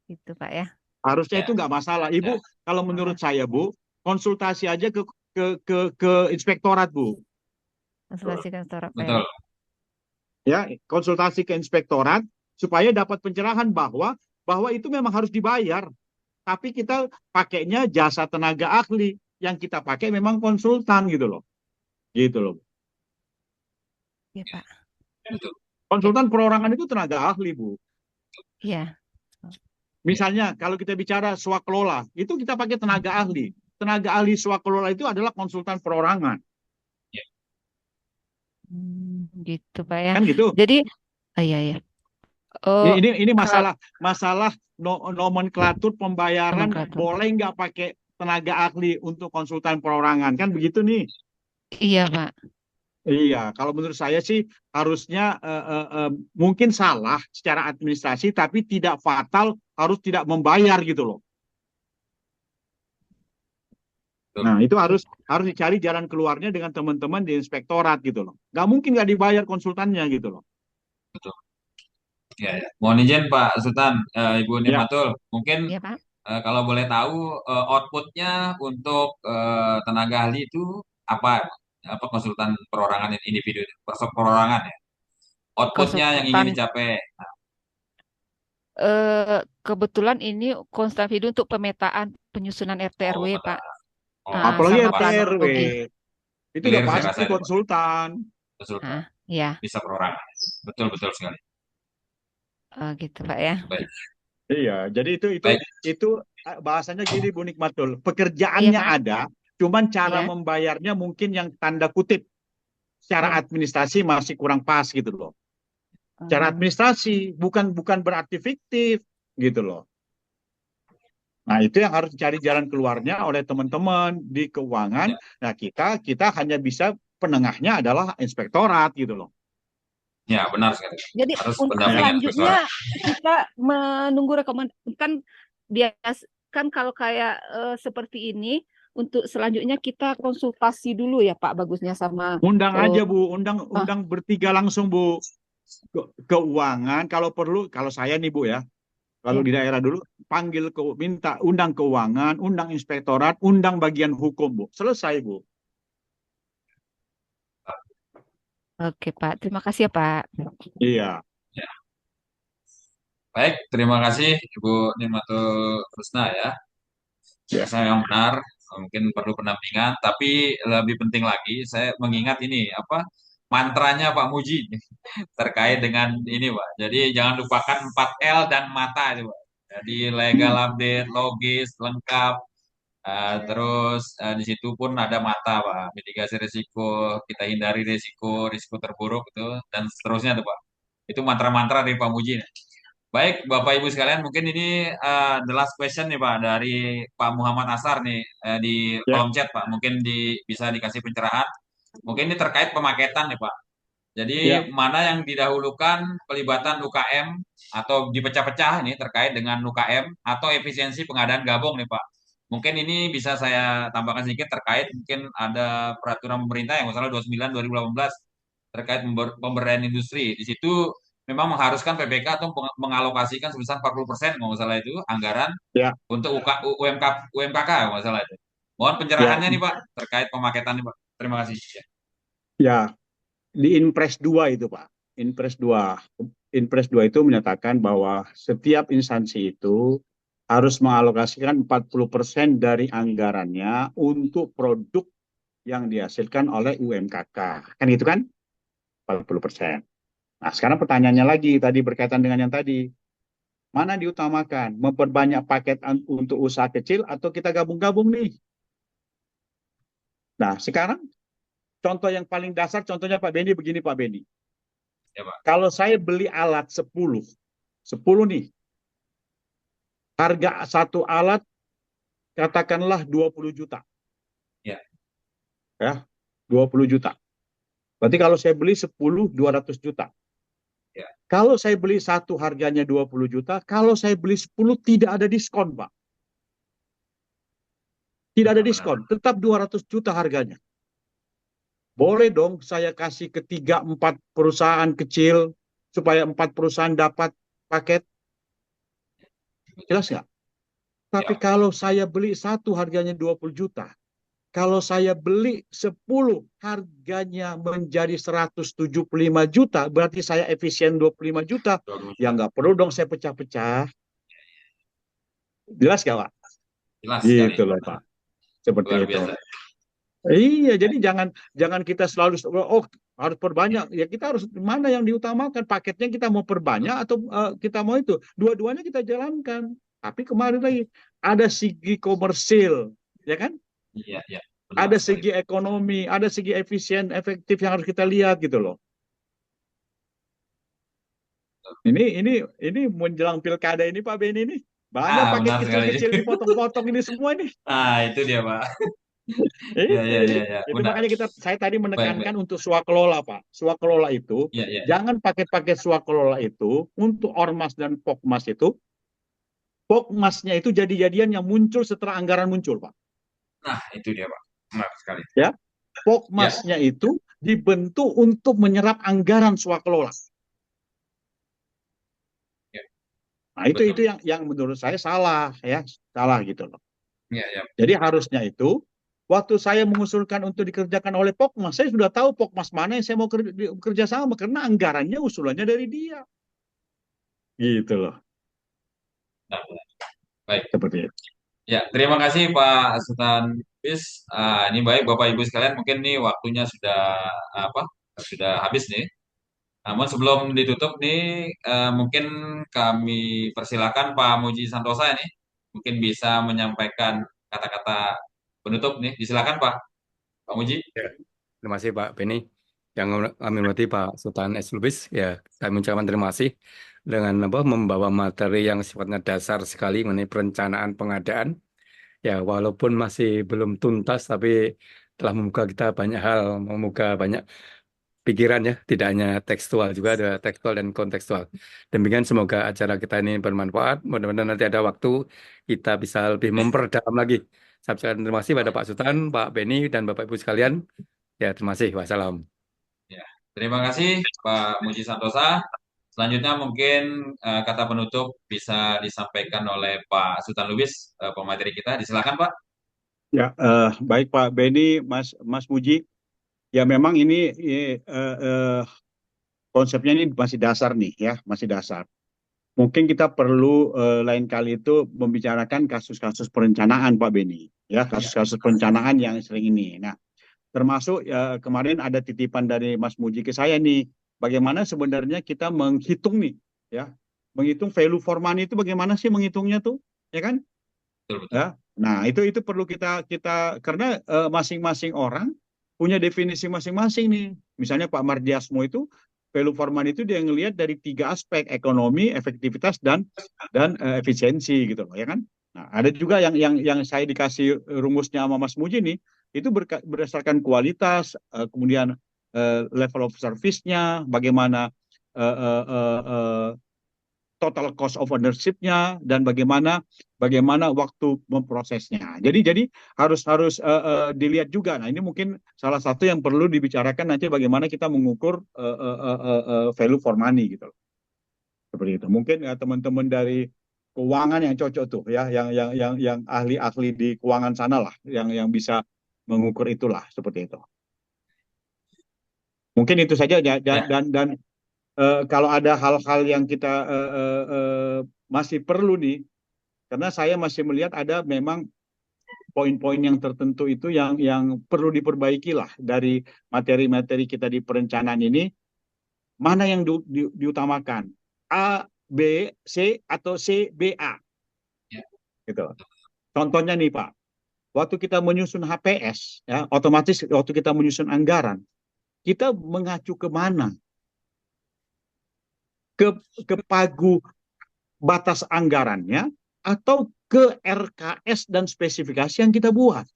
gitu Pak ya. Harusnya Ya, itu nggak masalah. ya, Ibu, kalau menurut Masa saya, Bu, konsultasi aja ke inspektorat, Bu. konsultasi kantor Pak ya. betul. Ya, konsultasi ke inspektorat supaya dapat pencerahan bahwa itu memang harus dibayar. Tapi kita pakainya jasa tenaga ahli, yang kita pakai memang konsultan gitu loh. Gitu loh. Iya Pak. Betul. Ya, Konsultan perorangan itu tenaga ahli, Bu. iya. Misalnya kalau kita bicara swakelola, itu kita pakai tenaga ahli. Tenaga ahli swakelola itu adalah konsultan perorangan. Ya, Gitu Pak ya. Kan gitu. Jadi, iya ya. Ini Oh, ini, ini kalau masalah nomenklatur pembayaran nomenklatur. boleh nggak pakai tenaga ahli untuk konsultan perorangan kan begitu nih. Iya Pak. Iya, kalau menurut saya sih harusnya mungkin salah secara administrasi, tapi tidak fatal harus tidak membayar gitu loh. betul. Nah, itu Oke. harus dicari jalan keluarnya dengan teman-teman di inspektorat gitu loh. Nggak mungkin nggak dibayar konsultannya gitu loh. Betul. Ya, ya. Mohon izin Pak Sultan, Ibu Ya, Nirmatul, mungkin Iya Pak. kalau boleh tahu outputnya untuk tenaga ahli itu apa? Apa konsultan perorangan individu, perorangan ya? Outputnya yang ingin Konsultan dicapai. kebetulan ini konsultan video untuk pemetaan penyusunan RT Oh, RW Pak. benar. Oh, apalagi Sama RT pas RW planologi. itu udah clear saya pasti rasa itu Pak. konsultan. Konsultan Ya, bisa perorangan. Betul betul sekali. gitu Pak ya. Baik, Iya, jadi baik. itu bahasanya gini Bu Nikmatul, Oh iya pekerjaannya Pak. ada, cuman cara Iya. membayarnya mungkin yang tanda kutip secara Iya. administrasi masih kurang pas gitu loh. Secara Hmm, administrasi bukan berarti fiktif gitu loh. Nah, itu yang harus dicari jalan keluarnya oleh teman-teman di keuangan. Ya, Nah, kita hanya bisa penengahnya adalah inspektorat gitu loh. ya benar sekali. Jadi Harus untuk Ya, pendampingan selanjutnya inspektorat. kita menunggu rekomendasi kan bias kan kalau kayak seperti ini untuk selanjutnya kita konsultasi dulu ya Pak bagusnya sama undang eh, aja Bu, ah, undang bertiga langsung Bu. Keuangan kalau perlu, kalau saya nih Bu ya, kalau ya. di daerah dulu panggil minta undang keuangan, undang inspektorat, undang bagian hukum Bu. Selesai Bu. Oke Pak, terima kasih ya Pak. Iya. Ya. Baik, terima kasih Ibu Nimatul Husna ya. Ya. Saya yang benar, mungkin perlu pendampingan, tapi lebih penting lagi saya mengingat ini apa mantranya Pak Muji terkait dengan ini Pak. Jadi jangan lupakan 4L dan mata itu Pak. Jadi legal update, logis, lengkap. Terus di situ pun ada mata Pak, mitigasi risiko, kita hindari risiko, risiko terburuk itu dan seterusnya tuh Pak. Itu mantra-mantra dari Pak Muji. Baik, Bapak Ibu sekalian, mungkin ini the last question nih Pak dari Pak Muhammad Asar nih di Ya, kolom chat Pak. Mungkin bisa dikasih pencerahan. Mungkin ini terkait pemaketan nih Pak. Jadi ya, mana yang didahulukan pelibatan UKM atau dipecah-pecah ini terkait dengan UKM atau efisiensi pengadaan gabung nih Pak. Mungkin ini bisa saya tambahkan sedikit terkait mungkin ada peraturan pemerintah yang masalah 29 2018 terkait pemberdayaan industri. Di situ memang mengharuskan PPK atau mengalokasikan sebesar 40% kalau nggak salah itu anggaran ya, untuk UMKK kalau nggak salah itu. Mohon ya, pencerahannya nih Pak terkait pemaketan nih Pak. Terima kasih. ya. Di Inpres 2 itu, Pak. Inpres 2. Inpres 2 itu menyatakan bahwa setiap instansi itu harus mengalokasikan 40% dari anggarannya untuk produk yang dihasilkan oleh UMKK. Kan gitu kan? 40%. Nah, sekarang pertanyaannya lagi tadi berkaitan dengan yang tadi. Mana diutamakan? Memperbanyak paket untuk usaha kecil atau kita gabung-gabung nih? Nah, sekarang contoh yang paling dasar, contohnya Pak Beni begini Pak Beni. Ya Pak. Kalau saya beli alat 10 nih, harga satu alat katakanlah 20 juta. Ya. Ya, 20 juta. Berarti kalau saya beli 10, 200 juta. Ya. Kalau saya beli satu harganya 20 juta, kalau saya beli 10 tidak ada diskon, Pak. Tidak ada diskon, tetap 200 juta harganya. Boleh dong saya kasih ke 3-4 perusahaan kecil supaya 4 perusahaan dapat paket. Jelas nggak? Tapi kalau saya beli satu harganya 20 juta, kalau saya beli 10 harganya menjadi 175 juta, berarti saya efisien 25 juta. Ya nggak perlu dong saya pecah-pecah. Jelas nggak, Pak? Jelas Gitu sekali. loh, Pak. Seperti Luar itu. biasa. Iya, jadi jangan kita selalu harus perbanyak. Ya kita harus mana yang diutamakan, paketnya kita mau perbanyak atau kita mau itu. Dua-duanya kita jalankan. Tapi kemarin lagi ada segi komersil, ya kan? Iya, iya. Ada Benar sekali. segi ekonomi, ada segi efektif yang harus kita lihat gitu loh. Ini menjelang pilkada ini Pak Beni ini banyak paket Benar sekali. kecil-kecil dipotong-potong ini semua ini. Itu dia, Pak. Iya, Iya, iya, iya. itu Benar. makanya saya tadi Baik, baik. menekankan untuk swakelola, Pak. Swakelola itu Iya, iya. jangan pakai swakelola itu untuk ormas dan pokmas itu. Pokmasnya itu jadi-jadian yang muncul setelah anggaran muncul, Pak. Nah, itu dia, Pak. Benar sekali. Ya, pokmasnya itu dibentuk untuk menyerap anggaran swakelola. Ya. Nah, itu yang menurut saya salah gitu loh. Iya, iya. Jadi harusnya itu waktu saya mengusulkan untuk dikerjakan oleh Pokmas, saya sudah tahu Pokmas mana yang saya mau kerja sama karena anggarannya usulannya dari dia. Gitu loh. Benar, benar. Baik. Seperti itu. Ya, terima kasih Pak Sultan Bis. Ini baik Bapak Ibu sekalian, mungkin nih waktunya sudah habis nih. Namun sebelum ditutup nih, mungkin kami persilakan Pak Muji Santosa ini, mungkin bisa menyampaikan kata-kata penutup nih. Disilakan Pak Muji. Ya, terima kasih Pak Beni. Yang kami hormati Pak Sultan S. Lubis, ya kami ucapkan terima kasih dengan membawa materi yang sifatnya dasar sekali mengenai perencanaan pengadaan. Ya, walaupun masih belum tuntas, tapi telah membuka kita banyak hal, membuka banyak pikiran ya, tidak hanya tekstual, juga ada tekstual dan kontekstual. Demikian semoga acara kita ini bermanfaat. Mudah-mudahan nanti ada waktu kita bisa lebih memperdalam lagi. Saya ucapkan terima kasih pada Pak Sultan, Pak Beni, dan Bapak Ibu sekalian. Ya, terima kasih. Wassalam. Ya, terima kasih Pak Muji Santosa. Selanjutnya mungkin kata penutup bisa disampaikan oleh Pak Sultan Lubis, pemateri kita. Disilakan Pak. Ya, baik Pak Beni, Mas Muji. Ya memang ini konsepnya ini masih dasar nih ya, masih dasar. Mungkin kita perlu lain kali itu membicarakan kasus-kasus perencanaan Pak Beni, ya kasus-kasus perencanaan yang sering ini. Nah, termasuk kemarin ada titipan dari Mas Muji ke saya nih, bagaimana sebenarnya kita menghitung nih, ya Menghitung value for money itu bagaimana sih menghitungnya tuh, ya kan? Betul, betul. Ya. Nah, itu perlu kita karena masing-masing orang punya definisi masing-masing nih. Misalnya Pak Mardiasmo itu value for money itu dia ngelihat dari 3 aspek, ekonomi, efektivitas dan efisiensi gitu loh, ya kan? Nah, ada juga yang saya dikasih rumusnya sama Mas Muji nih, itu berdasarkan kualitas, kemudian level of service-nya, bagaimana eh, eh, eh, eh, total cost of ownership-nya, dan bagaimana waktu memprosesnya. Jadi harus dilihat juga. Nah, ini mungkin salah satu yang perlu dibicarakan nanti, bagaimana kita mengukur value for money gitu loh. Seperti itu. Mungkin ya, teman-teman dari keuangan yang cocok tuh ya, yang ahli-ahli di keuangan sana lah, yang bisa mengukur itulah, seperti itu. Mungkin itu saja ya, Ya, dan kalau ada hal-hal yang kita masih perlu nih, karena saya masih melihat ada memang poin-poin yang tertentu itu yang perlu diperbaiki lah dari materi-materi kita di perencanaan ini, mana yang diutamakan, A, B, C, atau C, B, A, ya. gitu. Contohnya nih Pak, waktu kita menyusun HPS, ya, otomatis waktu kita menyusun anggaran, kita mengacu ke mana? Ke pagu batas anggarannya, atau ke RKS dan spesifikasi yang kita buat.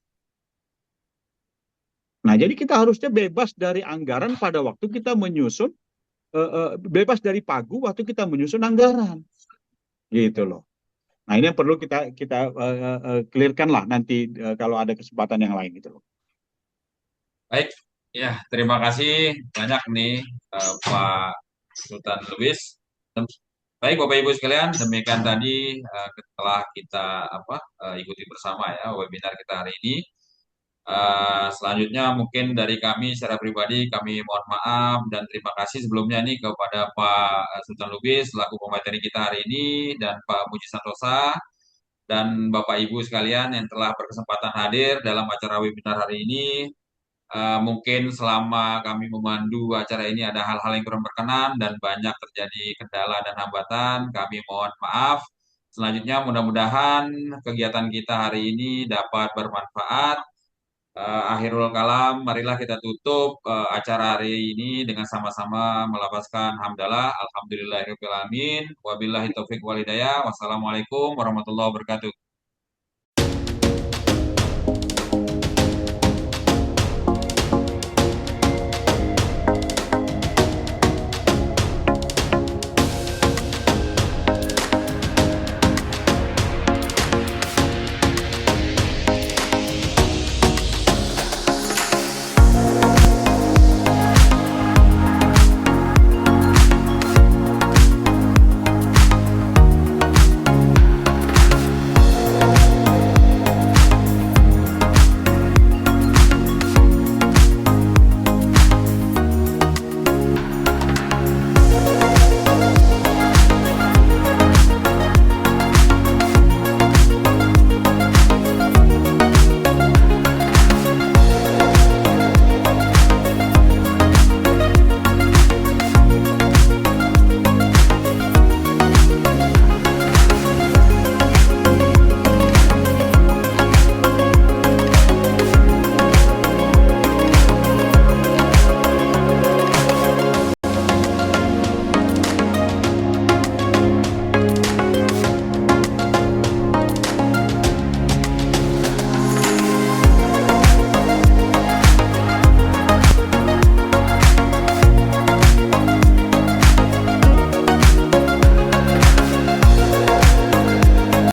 Nah, jadi kita harusnya bebas dari anggaran pada waktu kita menyusun, bebas dari pagu waktu kita menyusun anggaran, gitu loh. Nah, ini yang perlu kita clearkan lah nanti kalau ada kesempatan yang lain, gitu loh. Baik, ya terima kasih banyak nih Pak Sultan Lubis. Baik Bapak Ibu sekalian, demikian tadi setelah kita ikuti bersama ya webinar kita hari ini. Selanjutnya mungkin dari kami secara pribadi kami mohon maaf dan terima kasih sebelumnya nih kepada Pak Sultan Lubis selaku pemateri kita hari ini, dan Pak Muji Santosa dan Bapak Ibu sekalian yang telah berkesempatan hadir dalam acara webinar hari ini. Mungkin selama kami memandu acara ini ada hal-hal yang kurang berkenan dan banyak terjadi kendala dan hambatan, kami mohon maaf. Selanjutnya mudah-mudahan kegiatan kita hari ini dapat bermanfaat. Akhirul kalam, marilah kita tutup acara hari ini dengan sama-sama melafazkan hamdalah, alhamdulillahirabbil alamin, wabillahi taufik walhidayah, wassalamualaikum warahmatullahi wabarakatuh.